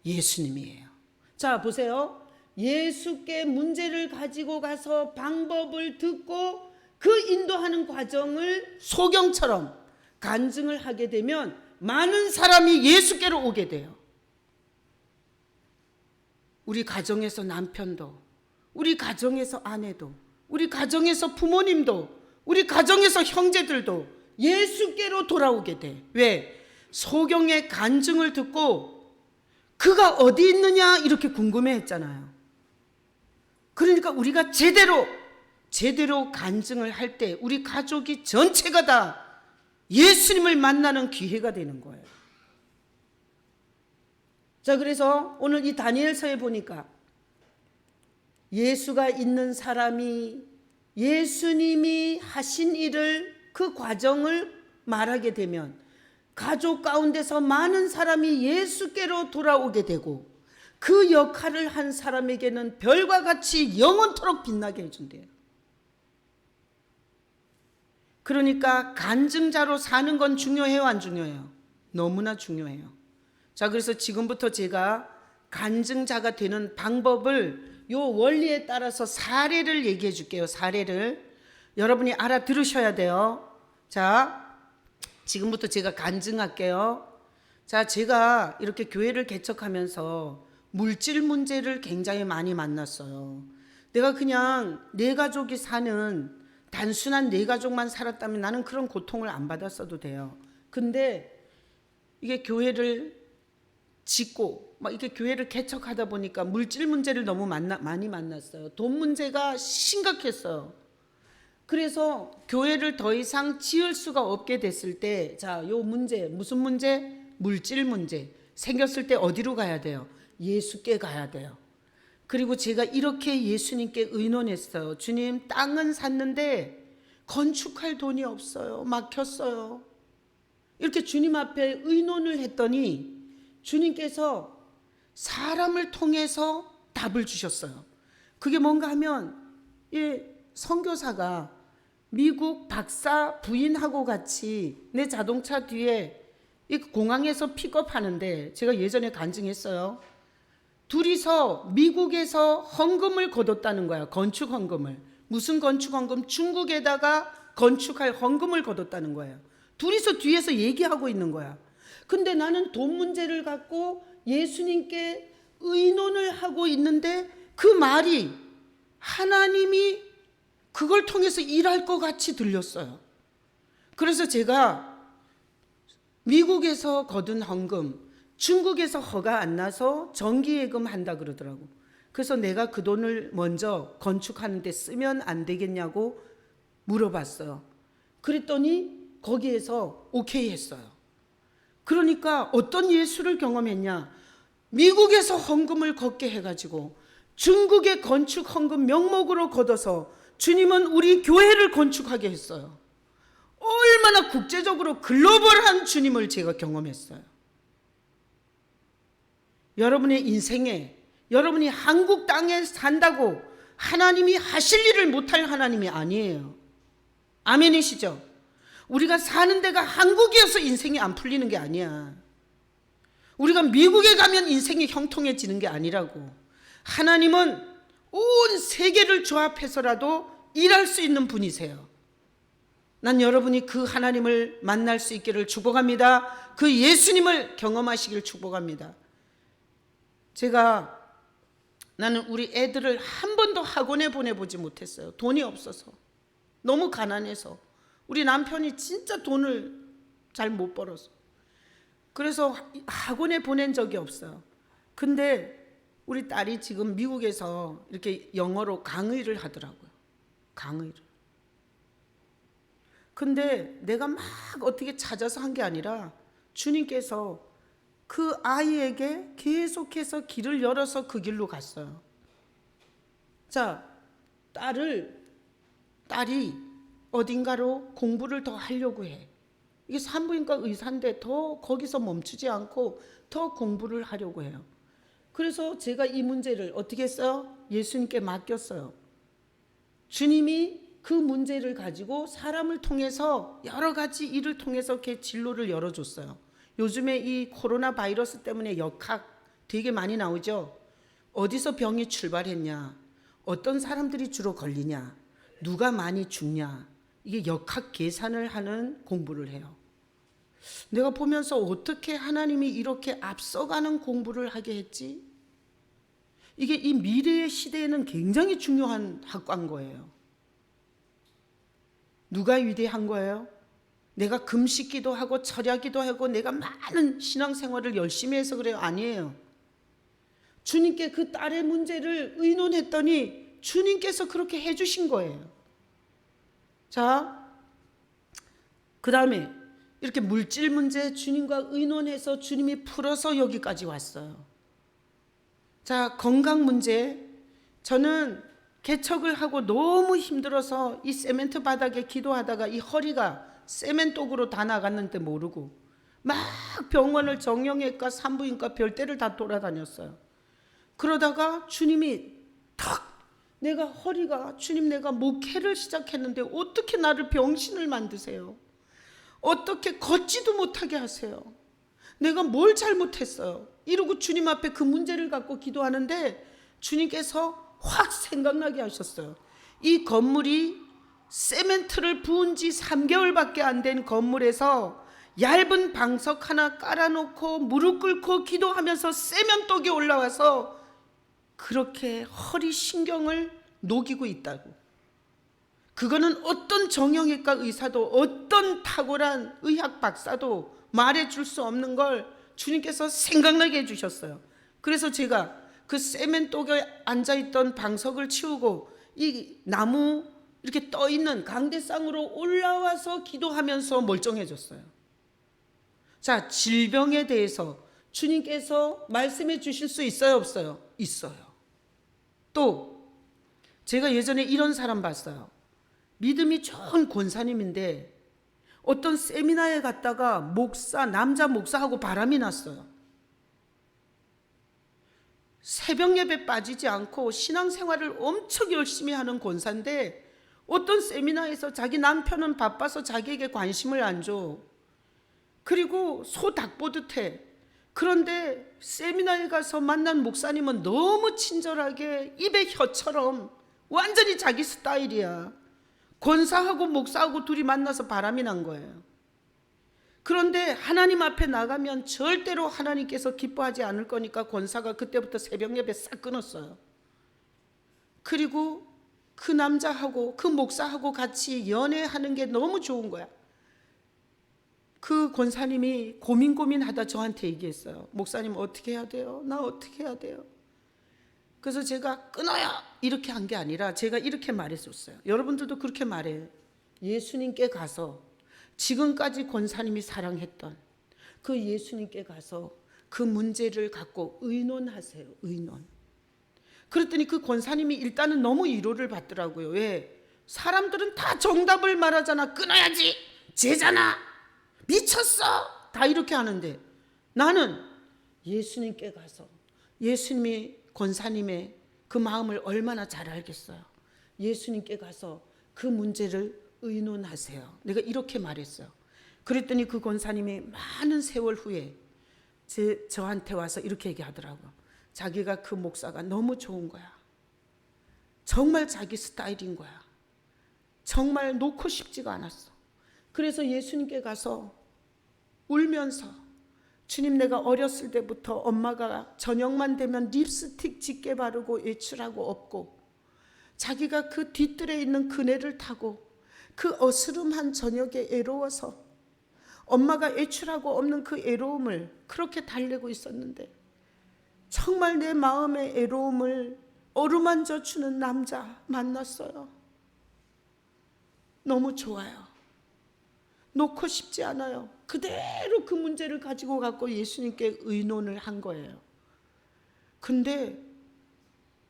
예수님이에요. 자, 보세요. 예수께 문제를 가지고 가서 방법을 듣고 그 인도하는 과정을 소경처럼 간증을 하게 되면 많은 사람이 예수께로 오게 돼요. 우리 가정에서 남편도, 우리 가정에서 아내도, 우리 가정에서 부모님도, 우리 가정에서 형제들도 예수께로 돌아오게 돼. 왜? 소경의 간증을 듣고 그가 어디 있느냐 이렇게 궁금해했잖아요. 그러니까 우리가 제대로 간증을 할 때 우리 가족이 전체가 다 예수님을 만나는 기회가 되는 거예요. 자, 그래서 오늘 이 다니엘서에 보니까 예수가 있는 사람이 예수님이 하신 일을, 그 과정을 말하게 되면 가족 가운데서 많은 사람이 예수께로 돌아오게 되고 그 역할을 한 사람에게는 별과 같이 영원토록 빛나게 해준대요. 그러니까 간증자로 사는 건 중요해요, 안 중요해요? 너무나 중요해요. 자, 그래서 지금부터 제가 간증자가 되는 방법을 요 원리에 따라서 사례를 얘기해 줄게요. 사례를 여러분이 알아들으셔야 돼요. 자, 지금부터 제가 간증할게요. 자, 제가 이렇게 교회를 개척하면서 물질 문제를 굉장히 많이 만났어요. 내가 그냥 내 가족이 사는 단순한 내 가족만 살았다면 나는 그런 고통을 안 받았어도 돼요. 근데 이게 교회를 짓고 막 이렇게 교회를 개척하다 보니까 물질 문제를 너무 많이 만났어요. 돈 문제가 심각했어요. 그래서 교회를 더 이상 지을 수가 없게 됐을 때, 자, 요 문제, 무슨 문제? 물질 문제 생겼을 때 어디로 가야 돼요? 예수께 가야 돼요. 그리고 제가 이렇게 예수님께 의논했어요. 주님, 땅은 샀는데 건축할 돈이 없어요. 막혔어요. 이렇게 주님 앞에 의논을 했더니 주님께서 사람을 통해서 답을 주셨어요. 그게 뭔가 하면 이 선교사가 미국 박사 부인하고 같이 내 자동차 뒤에 이 공항에서 픽업하는데, 제가 예전에 간증했어요. 둘이서 미국에서 헌금을 거뒀다는 거야. 건축 헌금을. 무슨 건축 헌금? 중국에다가 건축할 헌금을 거뒀다는 거예요. 둘이서 뒤에서 얘기하고 있는 거야. 근데 나는 돈 문제를 갖고 예수님께 의논을 하고 있는데 그 말이 하나님이 그걸 통해서 일할 것 같이 들렸어요. 그래서 제가 미국에서 거둔 헌금, 중국에서 허가 안 나서 정기예금 한다 그러더라고. 그래서 내가 그 돈을 먼저 건축하는 데 쓰면 안 되겠냐고 물어봤어요. 그랬더니 거기에서 오케이 했어요. 그러니까 어떤 예수를 경험했냐? 미국에서 헌금을 걷게 해가지고 중국의 건축 헌금 명목으로 걷어서 주님은 우리 교회를 건축하게 했어요. 얼마나 국제적으로 글로벌한 주님을 제가 경험했어요. 여러분의 인생에, 여러분이 한국 땅에 산다고 하나님이 하실 일을 못할 하나님이 아니에요. 아멘이시죠? 우리가 사는 데가 한국이어서 인생이 안 풀리는 게 아니야. 우리가 미국에 가면 인생이 형통해지는 게 아니라고. 하나님은 온 세계를 조합해서라도 일할 수 있는 분이세요. 난 여러분이 그 하나님을 만날 수 있기를 축복합니다. 그 예수님을 경험하시길 축복합니다. 나는 우리 애들을 한 번도 학원에 보내보지 못했어요. 돈이 없어서, 너무 가난해서. 우리 남편이 진짜 돈을 잘 못 벌어서. 그래서 학원에 보낸 적이 없어요. 근데 우리 딸이 지금 미국에서 이렇게 영어로 강의를 하더라고요. 강의를. 근데 내가 막 어떻게 찾아서 한 게 아니라 주님께서 그 아이에게 계속해서 길을 열어서 그 길로 갔어요. 자, 딸이 어딘가로 공부를 더 하려고 해. 이게 산부인과 의사인데 더 거기서 멈추지 않고 더 공부를 하려고 해요. 그래서 제가 이 문제를 어떻게 했어요? 예수님께 맡겼어요. 주님이 그 문제를 가지고 사람을 통해서 여러 가지 일을 통해서 이렇게 진로를 열어줬어요. 요즘에 이 코로나 바이러스 때문에 역학 되게 많이 나오죠. 어디서 병이 출발했냐, 어떤 사람들이 주로 걸리냐, 누가 많이 죽냐, 이게 역학 계산을 하는 공부를 해요. 내가 보면서 어떻게 하나님이 이렇게 앞서가는 공부를 하게 했지? 이게 이 미래의 시대에는 굉장히 중요한 학과인 거예요. 누가 위대한 거예요? 내가 금식기도 하고 철야기도 하고 내가 많은 신앙생활을 열심히 해서 그래요? 아니에요. 주님께 그 딸의 문제를 의논했더니 주님께서 그렇게 해주신 거예요. 자, 그 다음에 이렇게 물질 문제 주님과 의논해서 주님이 풀어서 여기까지 왔어요. 자, 건강 문제. 저는 개척을 하고 너무 힘들어서 이 세멘트 바닥에 기도하다가 이 허리가 세멘독으로 다 나갔는데 모르고 막 병원을 정형외과, 산부인과 별대를 다 돌아다녔어요. 그러다가 주님이 내가 허리가, 주님 내가 목회를 시작했는데 어떻게 나를 병신을 만드세요? 어떻게 걷지도 못하게 하세요? 내가 뭘 잘못했어요? 이러고 주님 앞에 그 문제를 갖고 기도하는데 주님께서 확 생각나게 하셨어요. 이 건물이 세멘트를 부은 지 3개월밖에 안 된 건물에서 얇은 방석 하나 깔아놓고 무릎 꿇고 기도하면서 세면독이 올라와서 그렇게 허리 신경을 녹이고 있다고. 그거는 어떤 정형외과 의사도 어떤 탁월한 의학 박사도 말해줄 수 없는 걸 주님께서 생각나게 해주셨어요. 그래서 제가 그 세면독에 앉아있던 방석을 치우고 이 나무 이렇게 떠있는 강대상으로 올라와서 기도하면서 멀쩡해졌어요. 자, 질병에 대해서 주님께서 말씀해 주실 수 있어요, 없어요? 있어요. 또 제가 예전에 이런 사람 봤어요. 믿음이 좋은 권사님인데 어떤 세미나에 갔다가 남자 목사하고 바람이 났어요. 새벽 예배 빠지지 않고 신앙생활을 엄청 열심히 하는 권사인데 어떤 세미나에서 자기 남편은 바빠서 자기에게 관심을 안 줘. 그리고 소 닭 보듯 해. 그런데 세미나에 가서 만난 목사님은 너무 친절하게 입에 혀처럼 완전히 자기 스타일이야. 권사하고 목사하고 둘이 만나서 바람이 난 거예요. 그런데 하나님 앞에 나가면 절대로 하나님께서 기뻐하지 않을 거니까 권사가 그때부터 새벽 예배 싹 끊었어요. 그리고 그 남자하고 그 목사하고 같이 연애하는 게 너무 좋은 거야. 그 권사님이 고민하다 저한테 얘기했어요. 목사님 어떻게 해야 돼요? 나 어떻게 해야 돼요? 그래서 제가 끊어요 이렇게 한 게 아니라 제가 이렇게 말했었어요. 여러분들도 그렇게 말해요. 예수님께 가서 지금까지 권사님이 사랑했던 그 예수님께 가서 그 문제를 갖고 의논하세요. 의논. 그랬더니 그 권사님이 일단은 너무 위로를 받더라고요. 왜? 사람들은 다 정답을 말하잖아. 끊어야지. 죄잖아. 미쳤어. 다 이렇게 하는데 나는 예수님께 가서 예수님이 권사님의 그 마음을 얼마나 잘 알겠어요. 예수님께 가서 그 문제를 의논하세요. 내가 이렇게 말했어요. 그랬더니 그 권사님이 많은 세월 후에 저한테 와서 이렇게 얘기하더라고요. 자기가 그 목사가 너무 좋은 거야. 정말 자기 스타일인 거야. 정말 놓고 싶지가 않았어. 그래서 예수님께 가서 울면서, 주님, 내가 어렸을 때부터 엄마가 저녁만 되면 립스틱 짙게 바르고 외출하고 없고, 자기가 그 뒤뜰에 있는 그네를 타고 그 어스름한 저녁에 애로워서 엄마가 외출하고 없는 그 애로움을 그렇게 달래고 있었는데, 정말 내 마음의 애로움을 어루만져 주는 남자 만났어요. 너무 좋아요. 놓고 싶지 않아요. 그대로 그 문제를 가지고 갖고 예수님께 의논을 한 거예요. 근데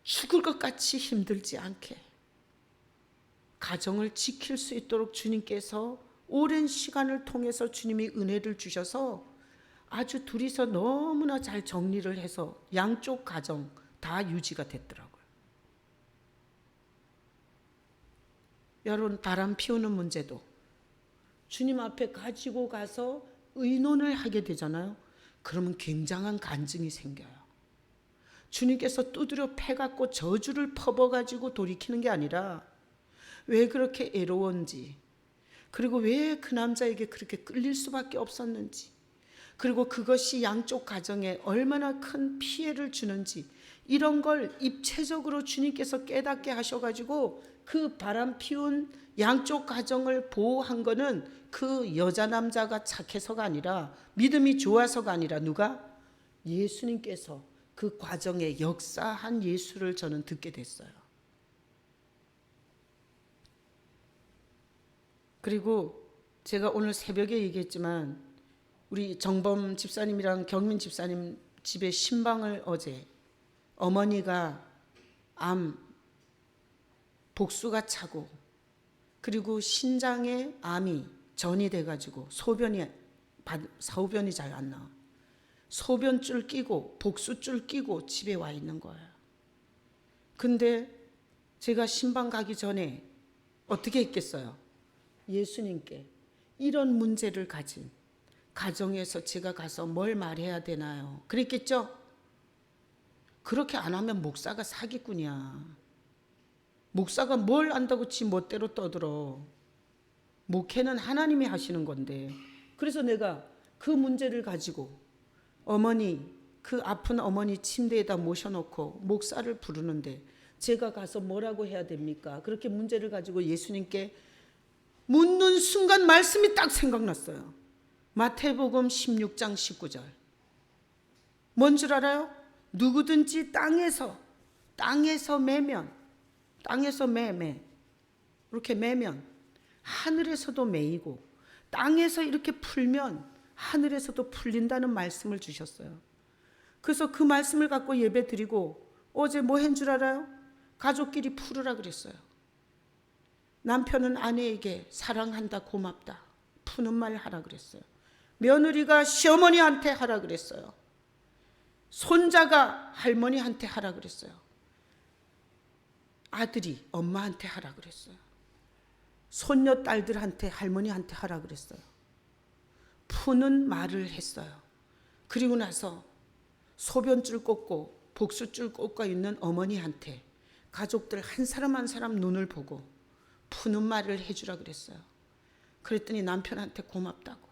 죽을 것 같이 힘들지 않게 가정을 지킬 수 있도록 주님께서 오랜 시간을 통해서 주님이 은혜를 주셔서 아주 둘이서 너무나 잘 정리를 해서 양쪽 가정 다 유지가 됐더라고요. 여러분, 바람 피우는 문제도 주님 앞에 가지고 가서 의논을 하게 되잖아요. 그러면 굉장한 간증이 생겨요. 주님께서 두드려 패갖고 저주를 퍼버가지고 돌이키는 게 아니라 왜 그렇게 애로운지, 그리고 왜 그 남자에게 그렇게 끌릴 수밖에 없었는지, 그리고 그것이 양쪽 가정에 얼마나 큰 피해를 주는지, 이런 걸 입체적으로 주님께서 깨닫게 하셔가지고 그 바람 피운 양쪽 가정을 보호한 거는 그 여자 남자가 착해서가 아니라, 믿음이 좋아서가 아니라 누가? 예수님께서 그 과정에 역사한 예수를 저는 듣게 됐어요. 그리고 제가 오늘 새벽에 얘기했지만 우리 정범 집사님이랑 경민 집사님 집에 신방을 어제 어머니가 암 복수가 차고, 그리고 신장에 암이 전이 돼가지고 소변이 잘 안 나와. 소변줄 끼고 복수줄 끼고 집에 와 있는 거예요. 근데 제가 신방 가기 전에 어떻게 했겠어요? 예수님께 이런 문제를 가진 가정에서 제가 가서 뭘 말해야 되나요? 그랬겠죠? 그렇게 안 하면 목사가 사기꾼이야. 목사가 뭘 안다고 지 멋대로 떠들어. 목회는 하나님이 하시는 건데. 그래서 내가 그 문제를 가지고 어머니, 그 아픈 어머니 침대에다 모셔놓고 목사를 부르는데 제가 가서 뭐라고 해야 됩니까? 그렇게 문제를 가지고 예수님께 묻는 순간 말씀이 딱 생각났어요. 마태복음 16장 19절. 뭔 줄 알아요? 누구든지 땅에서 매면, 땅에서 이렇게 매면 하늘에서도 매이고, 땅에서 이렇게 풀면 하늘에서도 풀린다는 말씀을 주셨어요. 그래서 그 말씀을 갖고 예배 드리고 어제 뭐 한 줄 알아요? 가족끼리 풀으라 그랬어요. 남편은 아내에게 사랑한다, 고맙다, 푸는 말 하라 그랬어요. 며느리가 시어머니한테 하라 그랬어요. 손자가 할머니한테 하라 그랬어요. 아들이 엄마한테 하라 그랬어요. 손녀 딸들한테 할머니한테 하라 그랬어요. 푸는 말을 했어요. 그리고 나서 소변줄 꽂고 복수줄 꽂고 있는 어머니한테 가족들 한 사람 한 사람 눈을 보고 푸는 말을 해주라 그랬어요. 그랬더니 남편한테 고맙다고,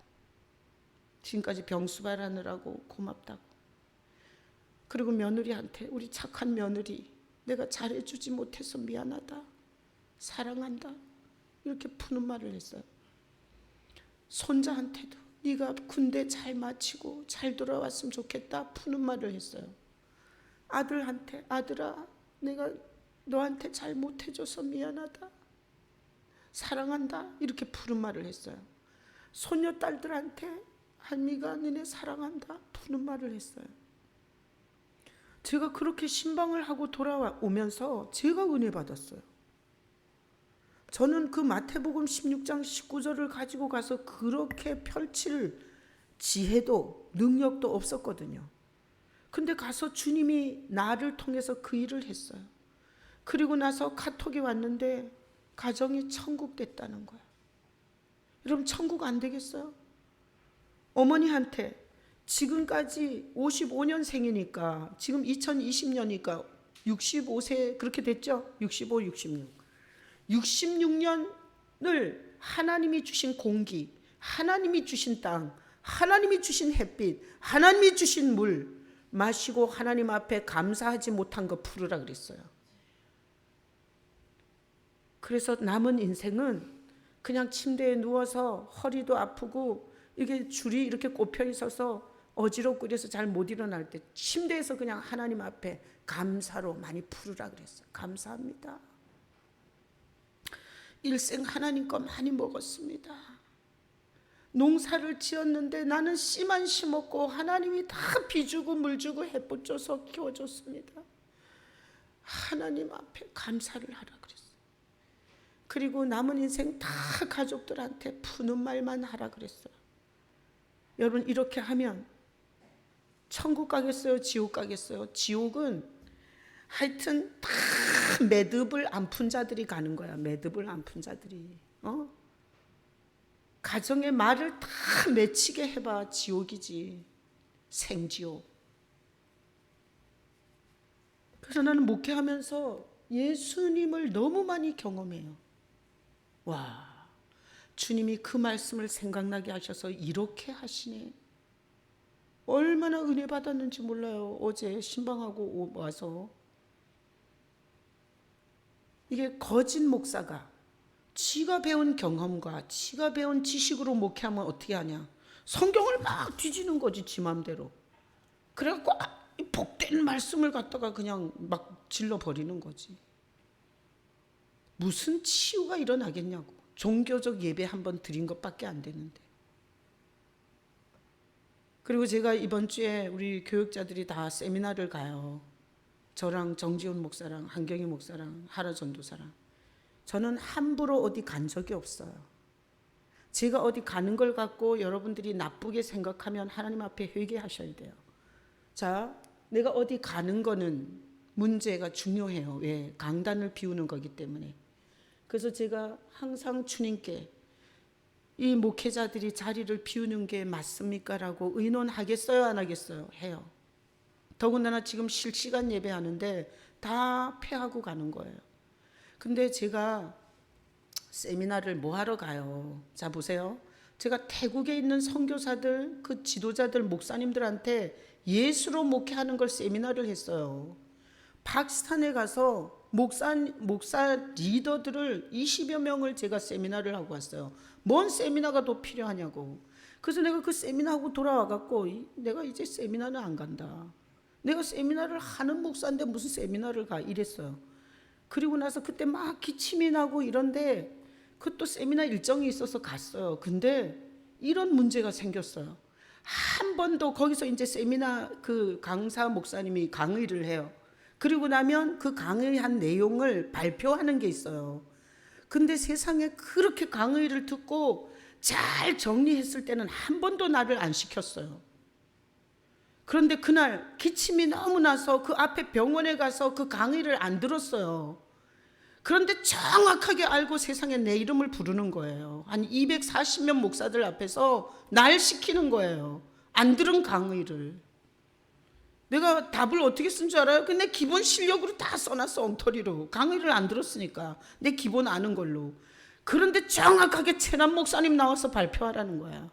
지금까지 병수발하느라고 고맙다고, 그리고 며느리한테 우리 착한 며느리 내가 잘해주지 못해서 미안하다, 사랑한다, 이렇게 푸는 말을 했어요. 손자한테도 네가 군대 잘 마치고 잘 돌아왔으면 좋겠다, 푸는 말을 했어요. 아들한테 아들아 내가 너한테 잘 못해줘서 미안하다, 사랑한다, 이렇게 푸는 말을 했어요. 손녀딸들한테 할미가 너네 사랑한다, 푸는 말을 했어요. 제가 그렇게 신방을 하고 돌아오면서 제가 은혜 받았어요. 저는 그 마태복음 16장 19절을 가지고 가서 그렇게 펼칠 지혜도 능력도 없었거든요. 근데 가서 주님이 나를 통해서 그 일을 했어요. 그리고 나서 카톡이 왔는데 가정이 천국 됐다는 거예요. 여러분, 천국 안 되겠어요? 어머니한테 지금까지 55년생이니까 지금 2020년이니까 65세 그렇게 됐죠? 65, 66. 66년을 하나님이 주신 공기, 하나님이 주신 땅, 하나님이 주신 햇빛, 하나님이 주신 물 마시고 하나님 앞에 감사하지 못한 거 풀으라 그랬어요. 그래서 남은 인생은 그냥 침대에 누워서 허리도 아프고 이게 줄이 이렇게 꼽혀 있어서 어지럽고 잘 못 일어날 때 침대에서 그냥 하나님 앞에 감사로 많이 풀으라 그랬어요. 감사합니다. 일생 하나님 거 많이 먹었습니다. 농사를 지었는데 나는 씨만 심었고 하나님이 다 비주고 물주고 햇볕 줘서 키워줬습니다. 하나님 앞에 감사를 하라 그랬어요. 그리고 남은 인생 다 가족들한테 푸는 말만 하라 그랬어요. 여러분 이렇게 하면 천국 가겠어요? 지옥 가겠어요? 지옥은 하여튼 다 매듭을 안 푼 자들이 가는 거야. 매듭을 안 푼 자들이. 가정의 말을 다 맺히게 해봐 지옥이지. 생지옥. 그래서 나는 목회하면서 예수님을 너무 많이 경험해요. 와, 주님이 그 말씀을 생각나게 하셔서 이렇게 하시네. 얼마나 은혜 받았는지 몰라요. 어제 신방하고 와서 이게 거짓 목사가 지가 배운 경험과 지가 배운 지식으로 목회하면 어떻게 하냐. 성경을 막 뒤지는 거지 지 맘대로. 그래갖고 복된 말씀을 갖다가 그냥 막 질러버리는 거지. 무슨 치유가 일어나겠냐고. 종교적 예배 한번 드린 것밖에 안 되는데. 그리고 제가 이번 주에 우리 교육자들이 다 세미나를 가요. 저랑 정지훈 목사랑 한경희 목사랑 하라 전도사랑. 저는 함부로 어디 간 적이 없어요. 제가 어디 가는 걸 갖고 여러분들이 나쁘게 생각하면 하나님 앞에 회개하셔야 돼요. 자, 내가 어디 가는 거는 문제가 중요해요. 왜? 강단을 비우는 거기 때문에. 그래서 제가 항상 주님께 이 목회자들이 자리를 비우는 게 맞습니까? 라고 의논하겠어요? 안 하겠어요? 해요. 더군다나 지금 실시간 예배하는데 다 폐하고 가는 거예요. 근데 제가 세미나를 뭐 하러 가요? 자, 보세요. 제가 태국에 있는 선교사들, 그 지도자들, 목사님들한테 예수로 목회하는 걸 세미나를 했어요. 파키스탄에 가서 목사 리더들을 20여 명을 제가 세미나를 하고 왔어요. 뭔 세미나가 더 필요하냐고. 그래서 내가 그 세미나하고 돌아와갖고 내가 이제 세미나는 안 간다. 내가 세미나를 하는 목사인데 무슨 세미나를 가 이랬어요. 그리고 나서 그때 막 기침이 나고 이런데 그것도 세미나 일정이 있어서 갔어요. 근데 이런 문제가 생겼어요. 한 번도 거기서 이제 세미나 그 강사 목사님이 강의를 해요. 그리고 나면 그 강의한 내용을 발표하는 게 있어요. 근데 세상에 그렇게 강의를 듣고 잘 정리했을 때는 한 번도 나를 안 시켰어요. 그런데 그날 기침이 너무 나서 그 앞에 병원에 가서 그 강의를 안 들었어요. 그런데 정확하게 알고 세상에 내 이름을 부르는 거예요. 한 240명 목사들 앞에서 날 시키는 거예요. 안 들은 강의를. 내가 답을 어떻게 쓴 줄 알아요? 근데 기본 실력으로 다 써놨어. 엉터리로. 강의를 안 들었으니까. 내 기본 아는 걸로. 그런데 정확하게 최남 목사님 나와서 발표하라는 거야.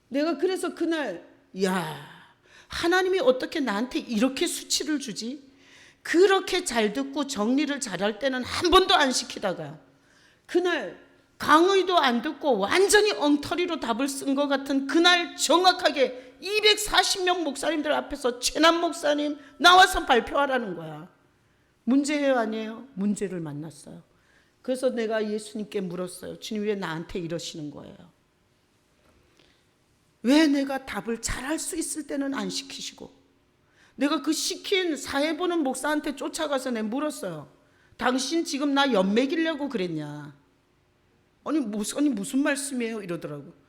내가 그래서 그날 하나님이 어떻게 나한테 이렇게 수치를 주지? 그렇게 잘 듣고 정리를 잘할 때는 한 번도 안 시키다가 그날 강의도 안 듣고 완전히 엉터리로 답을 쓴 것 같은 그날 정확하게 240명 목사님들 앞에서 최남 목사님 나와서 발표하라는 거야. 문제예요, 아니에요? 문제를 만났어요. 그래서 내가 예수님께 물었어요. 주님, 왜 나한테 이러시는 거예요? 왜 내가 답을 잘할 수 있을 때는 안 시키시고, 내가 그 시킨 사회 보는 목사한테 쫓아가서 내가 물었어요. 당신 지금 나 연맥이려고 그랬냐? 아니 무슨 말씀이에요? 이러더라고.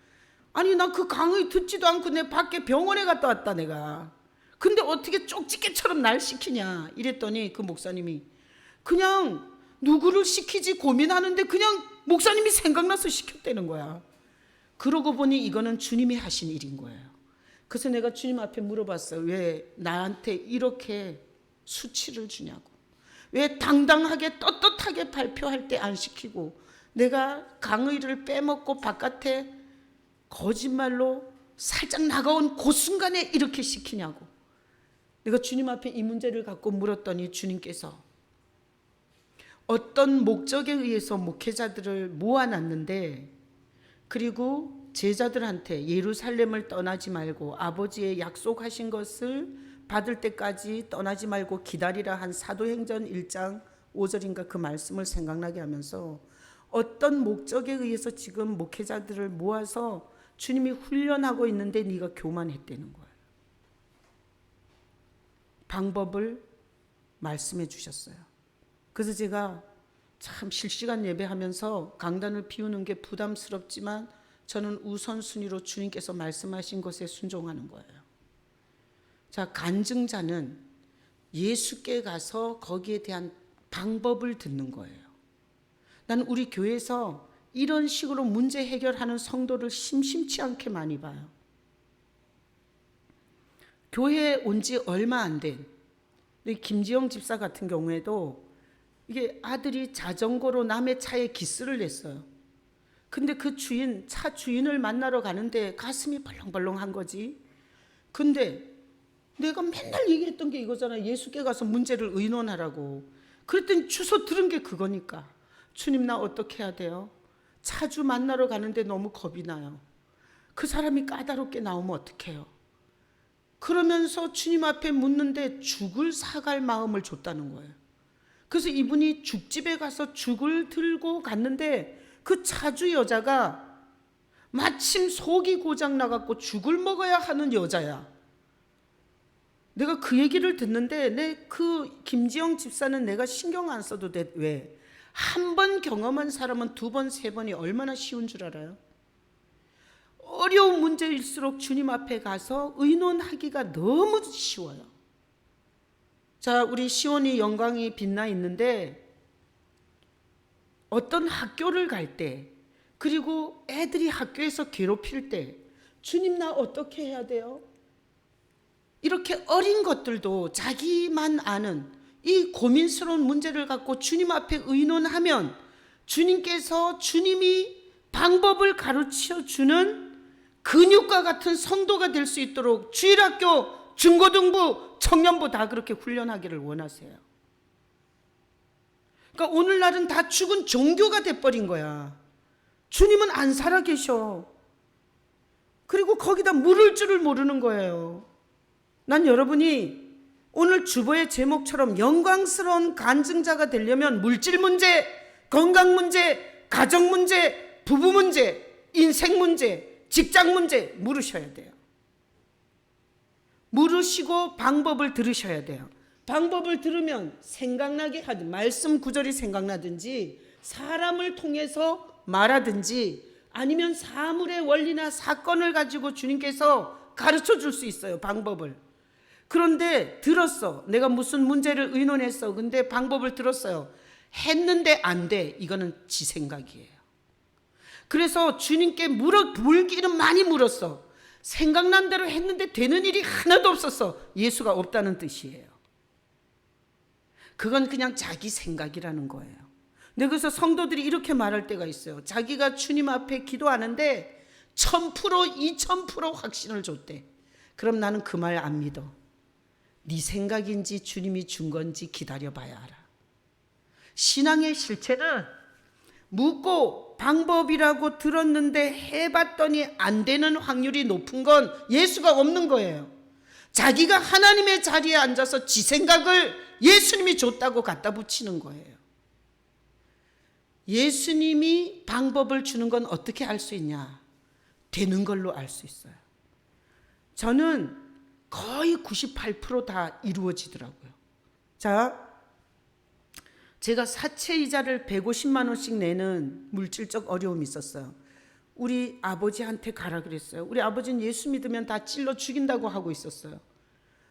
아니 나 그 강의 듣지도 않고 내 밖에 병원에 갔다 왔다 내가. 근데 어떻게 쪽집게처럼 날 시키냐? 이랬더니 그 목사님이 그냥 누구를 시키지 고민하는데 그냥 목사님이 생각나서 시켰다는 거야. 그러고 보니 이거는 주님이 하신 일인 거예요. 그래서 내가 주님 앞에 물어봤어요. 왜 나한테 이렇게 수치를 주냐고. 왜 당당하게 떳떳하게 발표할 때 안 시키고 내가 강의를 빼먹고 바깥에 거짓말로 살짝 나가온 그 순간에 이렇게 시키냐고. 내가 주님 앞에 이 문제를 갖고 물었더니 주님께서 어떤 목적에 의해서 목회자들을 모아놨는데, 그리고 제자들한테 예루살렘을 떠나지 말고 아버지의 약속하신 것을 받을 때까지 떠나지 말고 기다리라 한 사도행전 1장 5절인가 그 말씀을 생각나게 하면서, 어떤 목적에 의해서 지금 목회자들을 모아서 주님이 훈련하고 있는데 네가 교만했다는 거예요. 방법을 말씀해 주셨어요. 그래서 제가 참 실시간 예배하면서 강단을 피우는 게 부담스럽지만 저는 우선순위로 주님께서 말씀하신 것에 순종하는 거예요. 자, 간증자는 예수께 가서 거기에 대한 방법을 듣는 거예요. 난 우리 교회에서 이런 식으로 문제 해결하는 성도를 심심치 않게 많이 봐요. 교회에 온 지 얼마 안 된 김지영 집사 같은 경우에도 이게 아들이 자전거로 남의 차에 기스를 냈어요. 근데 그 주인, 차 주인을 만나러 가는데 가슴이 벌렁벌렁한 거지. 근데 내가 맨날 얘기했던 게 이거잖아. 예수께 가서 문제를 의논하라고. 그랬더니 주소 들은 게 그거니까. 주님, 나 어떻게 해야 돼요? 차주 만나러 가는데 너무 겁이 나요. 그 사람이 까다롭게 나오면 어떡해요? 그러면서 주님 앞에 묻는데 죽을 사갈 마음을 줬다는 거예요. 그래서 이분이 죽집에 가서 죽을 들고 갔는데 그 차주 여자가 마침 속이 고장 나갖고 죽을 먹어야 하는 여자야. 내가 그 얘기를 듣는데 그 김지영 집사는 내가 신경 안 써도 돼. 왜? 한 번 경험한 사람은 두 번, 세 번이 얼마나 쉬운 줄 알아요? 어려운 문제일수록 주님 앞에 가서 의논하기가 너무 쉬워요. 자, 우리 시온이 영광이 빛나 있는데 어떤 학교를 갈 때, 그리고 애들이 학교에서 괴롭힐 때 주님, 나 어떻게 해야 돼요? 이렇게 어린 것들도 자기만 아는 이 고민스러운 문제를 갖고 주님 앞에 의논하면 주님께서 주님이 방법을 가르쳐 주는 근육과 같은 성도가 될 수 있도록 주일학교, 중고등부, 청년부 다 그렇게 훈련하기를 원하세요. 그러니까 오늘날은 다 죽은 종교가 돼버린 거야. 주님은 안 살아계셔. 그리고 거기다 물을 줄을 모르는 거예요. 난 여러분이 오늘 주보의 제목처럼 영광스러운 간증자가 되려면 물질 문제, 건강 문제, 가정 문제, 부부 문제, 인생 문제, 직장 문제 물으셔야 돼요. 물으시고 방법을 들으셔야 돼요. 방법을 들으면 생각나게 하든, 말씀 구절이 생각나든지, 사람을 통해서 말하든지, 아니면 사물의 원리나 사건을 가지고 주님께서 가르쳐 줄 수 있어요. 방법을. 그런데 들었어. 내가 무슨 문제를 의논했어. 근데 방법을 들었어요. 했는데 안 돼. 이거는 지 생각이에요. 그래서 주님께 물기는 많이 물었어. 생각난 대로 했는데 되는 일이 하나도 없었어. 예수가 없다는 뜻이에요. 그건 그냥 자기 생각이라는 거예요. 근데 그래서 성도들이 이렇게 말할 때가 있어요. 자기가 주님 앞에 기도하는데 1000%, 2000% 확신을 줬대. 그럼 나는 그 말 안 믿어. 네 생각인지 주님이 준 건지 기다려봐야 알아. 신앙의 실체는 묻고 방법이라고 들었는데 해봤더니 안 되는 확률이 높은 건 예수가 없는 거예요. 자기가 하나님의 자리에 앉아서 지 생각을 예수님이 줬다고 갖다 붙이는 거예요. 예수님이 방법을 주는 건 어떻게 알 수 있냐? 되는 걸로 알 수 있어요. 저는 거의 98% 다 이루어지더라고요. 자, 제가 사채 이자를 150만 원씩 내는 물질적 어려움이 있었어요. 우리 아버지한테 가라 그랬어요. 우리 아버지는 예수 믿으면 다 찔러 죽인다고 하고 있었어요.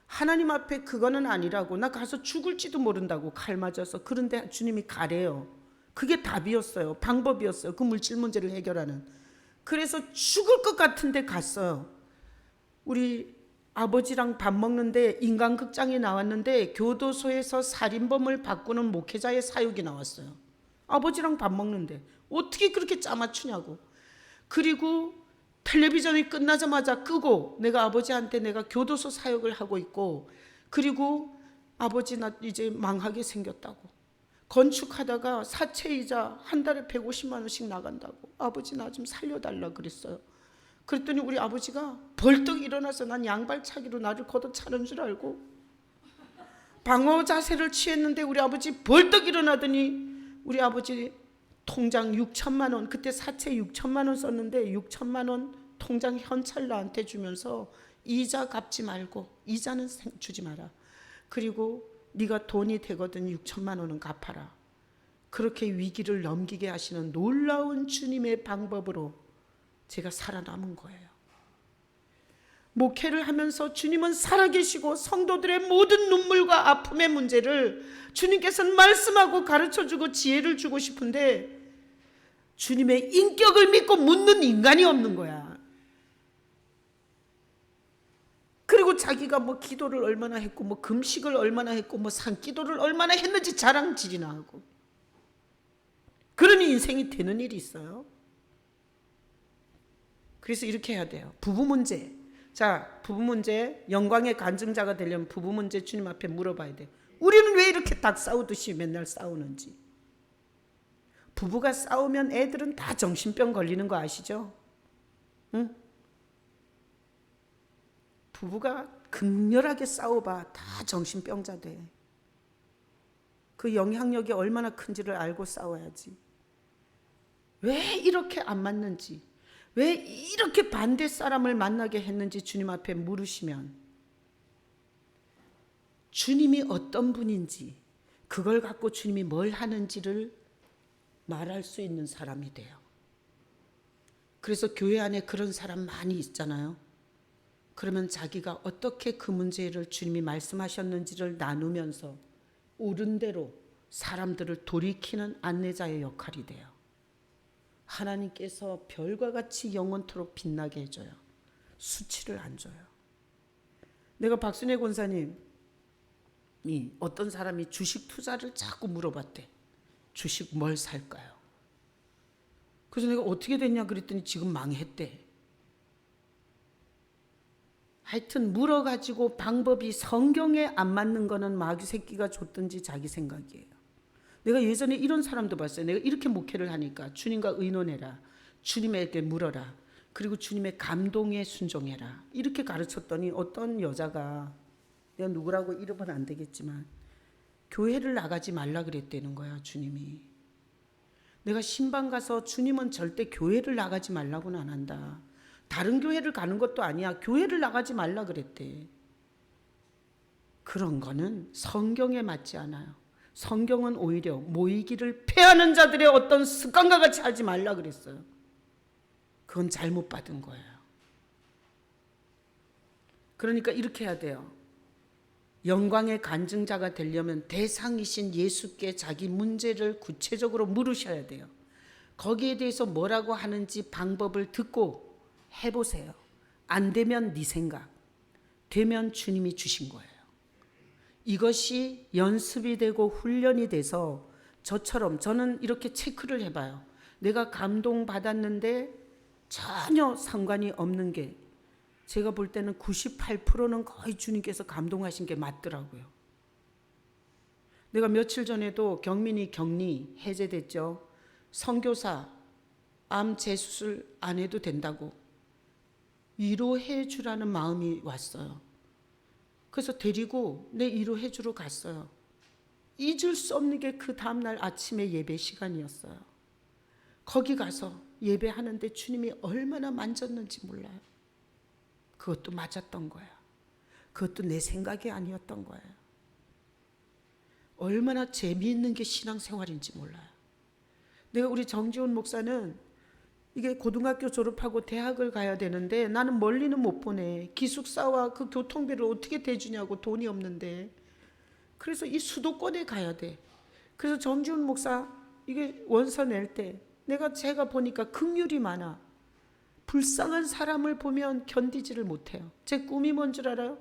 하나님 앞에 그거는 아니라고, 나 가서 죽을지도 모른다고 칼 맞아서. 그런데 주님이 가래요. 그게 답이었어요. 방법이었어요. 그 물질 문제를 해결하는. 그래서 죽을 것 같은데 갔어요. 우리 아버지랑 밥 먹는데 인간극장이 나왔는데 교도소에서 살인범을 바꾸는 목회자의 사육이 나왔어요. 아버지랑 밥 먹는데 어떻게 그렇게 짜맞추냐고. 그리고 텔레비전이 끝나자마자 끄고 내가 아버지한테 내가 교도소 사역을 하고 있고, 그리고 아버지 나 이제 망하게 생겼다고. 건축하다가 사채이자 한 달에 150만 원씩 나간다고. 아버지 나 좀 살려달라 그랬어요. 그랬더니 우리 아버지가 벌떡 일어나서 난 양발차기로 나를 걷어차는 줄 알고 방어 자세를 취했는데, 우리 아버지 벌떡 일어나더니 우리 아버지 통장 6천만 원, 그때 사채 6천만 원 썼는데 6천만 원 통장 현찰 나한테 주면서 이자 갚지 말고 이자는 주지 마라. 그리고 네가 돈이 되거든 6천만 원은 갚아라. 그렇게 위기를 넘기게 하시는 놀라운 주님의 방법으로 제가 살아남은 거예요. 목회를 하면서 주님은 살아계시고 성도들의 모든 눈물과 아픔의 문제를 주님께서는 말씀하고 가르쳐주고 지혜를 주고 싶은데 주님의 인격을 믿고 묻는 인간이 없는 거야. 그리고 자기가 뭐 기도를 얼마나 했고 뭐 금식을 얼마나 했고 뭐 산기도를 얼마나 했는지 자랑질이나 하고. 그러니 인생이 되는 일이 있어요. 그래서 이렇게 해야 돼요. 부부 문제. 자, 부부 문제, 영광의 간증자가 되려면 부부 문제 주님 앞에 물어봐야 돼. 우리는 왜 이렇게 닭 싸우듯이 맨날 싸우는지. 부부가 싸우면 애들은 다 정신병 걸리는 거 아시죠? 응? 부부가 극렬하게 싸워봐 다 정신병자 돼. 그 영향력이 얼마나 큰지를 알고 싸워야지. 왜 이렇게 안 맞는지, 왜 이렇게 반대 사람을 만나게 했는지 주님 앞에 물으시면 주님이 어떤 분인지, 그걸 갖고 주님이 뭘 하는지를 말할 수 있는 사람이 돼요. 그래서 교회 안에 그런 사람 많이 있잖아요. 그러면 자기가 어떻게 그 문제를 주님이 말씀하셨는지를 나누면서 옳은 대로 사람들을 돌이키는 안내자의 역할이 돼요. 하나님께서 별과 같이 영원토록 빛나게 해줘요. 수치를 안 줘요. 내가 박순애 권사님이 어떤 사람이 주식 투자를 자꾸 물어봤대. 주식 뭘 살까요? 그래서 내가 어떻게 됐냐 그랬더니 지금 망했대. 하여튼 물어가지고 방법이 성경에 안 맞는 거는 마귀 새끼가 줬든지 자기 생각이에요. 내가 예전에 이런 사람도 봤어요. 내가 이렇게 목회를 하니까 주님과 의논해라, 주님에게 물어라, 그리고 주님의 감동에 순종해라, 이렇게 가르쳤더니 어떤 여자가, 내가 누구라고 이러면 안 되겠지만 교회를 나가지 말라 그랬다는 거야. 주님이. 내가 신방 가서 주님은 절대 교회를 나가지 말라고는 안 한다, 다른 교회를 가는 것도 아니야, 교회를 나가지 말라 그랬대. 그런 거는 성경에 맞지 않아요. 성경은 오히려 모이기를 패하는 자들의 어떤 습관과 같이 하지 말라 그랬어요. 그건 잘못 받은 거예요. 그러니까 이렇게 해야 돼요. 영광의 간증자가 되려면 대상이신 예수께 자기 문제를 구체적으로 물으셔야 돼요. 거기에 대해서 뭐라고 하는지 방법을 듣고 해보세요. 안 되면 네 생각, 되면 주님이 주신 거예요. 이것이 연습이 되고 훈련이 돼서 저처럼 저는 이렇게 체크를 해봐요. 내가 감동받았는데 전혀 상관이 없는 게, 제가 볼 때는 98%는 거의 주님께서 감동하신 게 맞더라고요. 내가 며칠 전에도 경민이 격리 해제됐죠. 선교사 암 재수술 안 해도 된다고 위로해 주라는 마음이 왔어요. 그래서 데리고 내 위로해 주러 갔어요. 잊을 수 없는 게 그 다음날 아침에 예배 시간이었어요. 거기 가서 예배하는데 주님이 얼마나 만졌는지 몰라요. 그것도 맞았던 거야. 그것도 내 생각이 아니었던 거예요. 얼마나 재미있는 게 신앙생활인지 몰라요. 내가 우리 정지훈 목사는 이게 고등학교 졸업하고 대학을 가야 되는데 나는 멀리는 못 보내. 기숙사와 그 교통비를 어떻게 대주냐고, 돈이 없는데. 그래서 이 수도권에 가야 돼. 그래서 정지훈 목사 이게 원서 낼 때 제가 보니까 긍휼이 많아. 불쌍한 사람을 보면 견디지를 못해요. 제 꿈이 뭔 줄 알아요?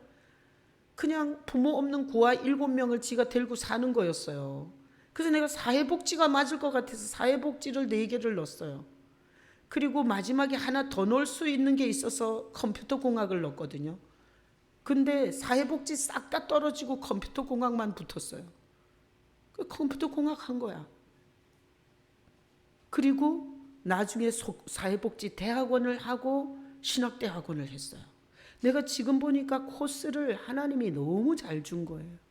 그냥 부모 없는 고아 7명을 지가 데리고 사는 거였어요. 그래서 내가 사회복지가 맞을 것 같아서 사회복지를 4개를 넣었어요. 그리고 마지막에 하나 더 넣을 수 있는 게 있어서 컴퓨터공학을 넣었거든요. 근데 사회복지 싹 다 떨어지고 컴퓨터공학만 붙었어요. 그 컴퓨터공학 한 거야. 그리고 나중에 사회복지 대학원을 하고 신학대학원을 했어요. 내가 지금 보니까 코스를 하나님이 너무 잘 준 거예요.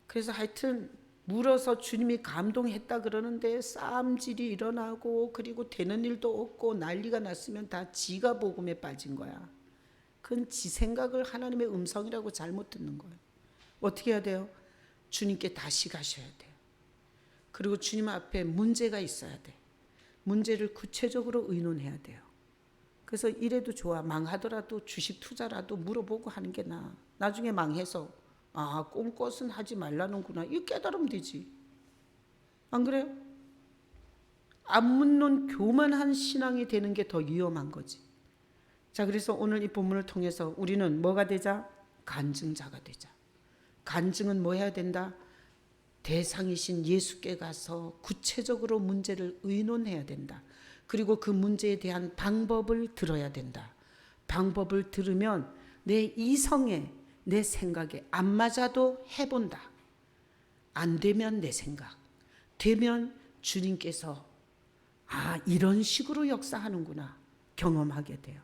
그래서 하여튼 물어서 주님이 감동했다 그러는데 싸움질이 일어나고 그리고 되는 일도 없고 난리가 났으면 다 지가 복음에 빠진 거야. 그건 지 생각을 하나님의 음성이라고 잘못 듣는 거예요. 어떻게 해야 돼요? 주님께 다시 가셔야 돼요. 그리고 주님 앞에 문제가 있어야 돼. 문제를 구체적으로 의논해야 돼요. 그래서 이래도 좋아. 망하더라도 주식 투자라도 물어보고 하는 게 나아. 나중에 망해서 꼼꽃은 하지 말라는구나. 이거 깨달으면 되지. 안 그래요? 안 묻는 교만한 신앙이 되는 게 더 위험한 거지. 자, 그래서 오늘 이 본문을 통해서 우리는 뭐가 되자? 간증자가 되자. 간증은 뭐 해야 된다? 대상이신 예수께 가서 구체적으로 문제를 의논해야 된다. 그리고 그 문제에 대한 방법을 들어야 된다. 방법을 들으면 내 이성에 내 생각에 안 맞아도 해본다. 안 되면 내 생각, 되면 주님께서 이런 식으로 역사하는구나 경험하게 돼요.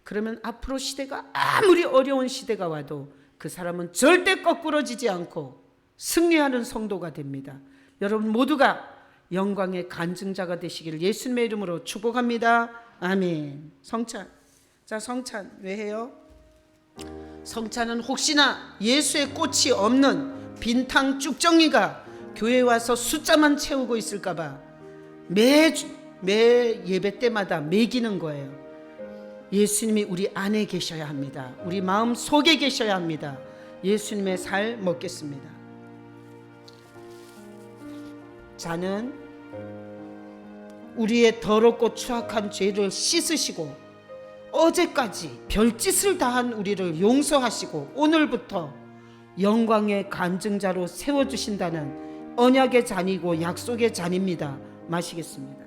그러면 앞으로 시대가 아무리 어려운 시대가 와도 그 사람은 절대 거꾸러지지 않고 승리하는 성도가 됩니다. 여러분 모두가 영광의 간증자가 되시기를 예수님의 이름으로 축복합니다. 아멘. 성찬. 자, 성찬 왜 해요? 성찬은 혹시나 예수의 꽃이 없는 빈탕 쭉정이가 교회에 와서 숫자만 채우고 있을까봐 매 예배 때마다 매기는 거예요. 예수님이 우리 안에 계셔야 합니다. 우리 마음 속에 계셔야 합니다. 예수님의 살 먹겠습니다. 자는 우리의 더럽고 추악한 죄를 씻으시고 어제까지 별짓을 다한 우리를 용서하시고 오늘부터 영광의 간증자로 세워주신다는 언약의 잔이고 약속의 잔입니다. 마시겠습니다.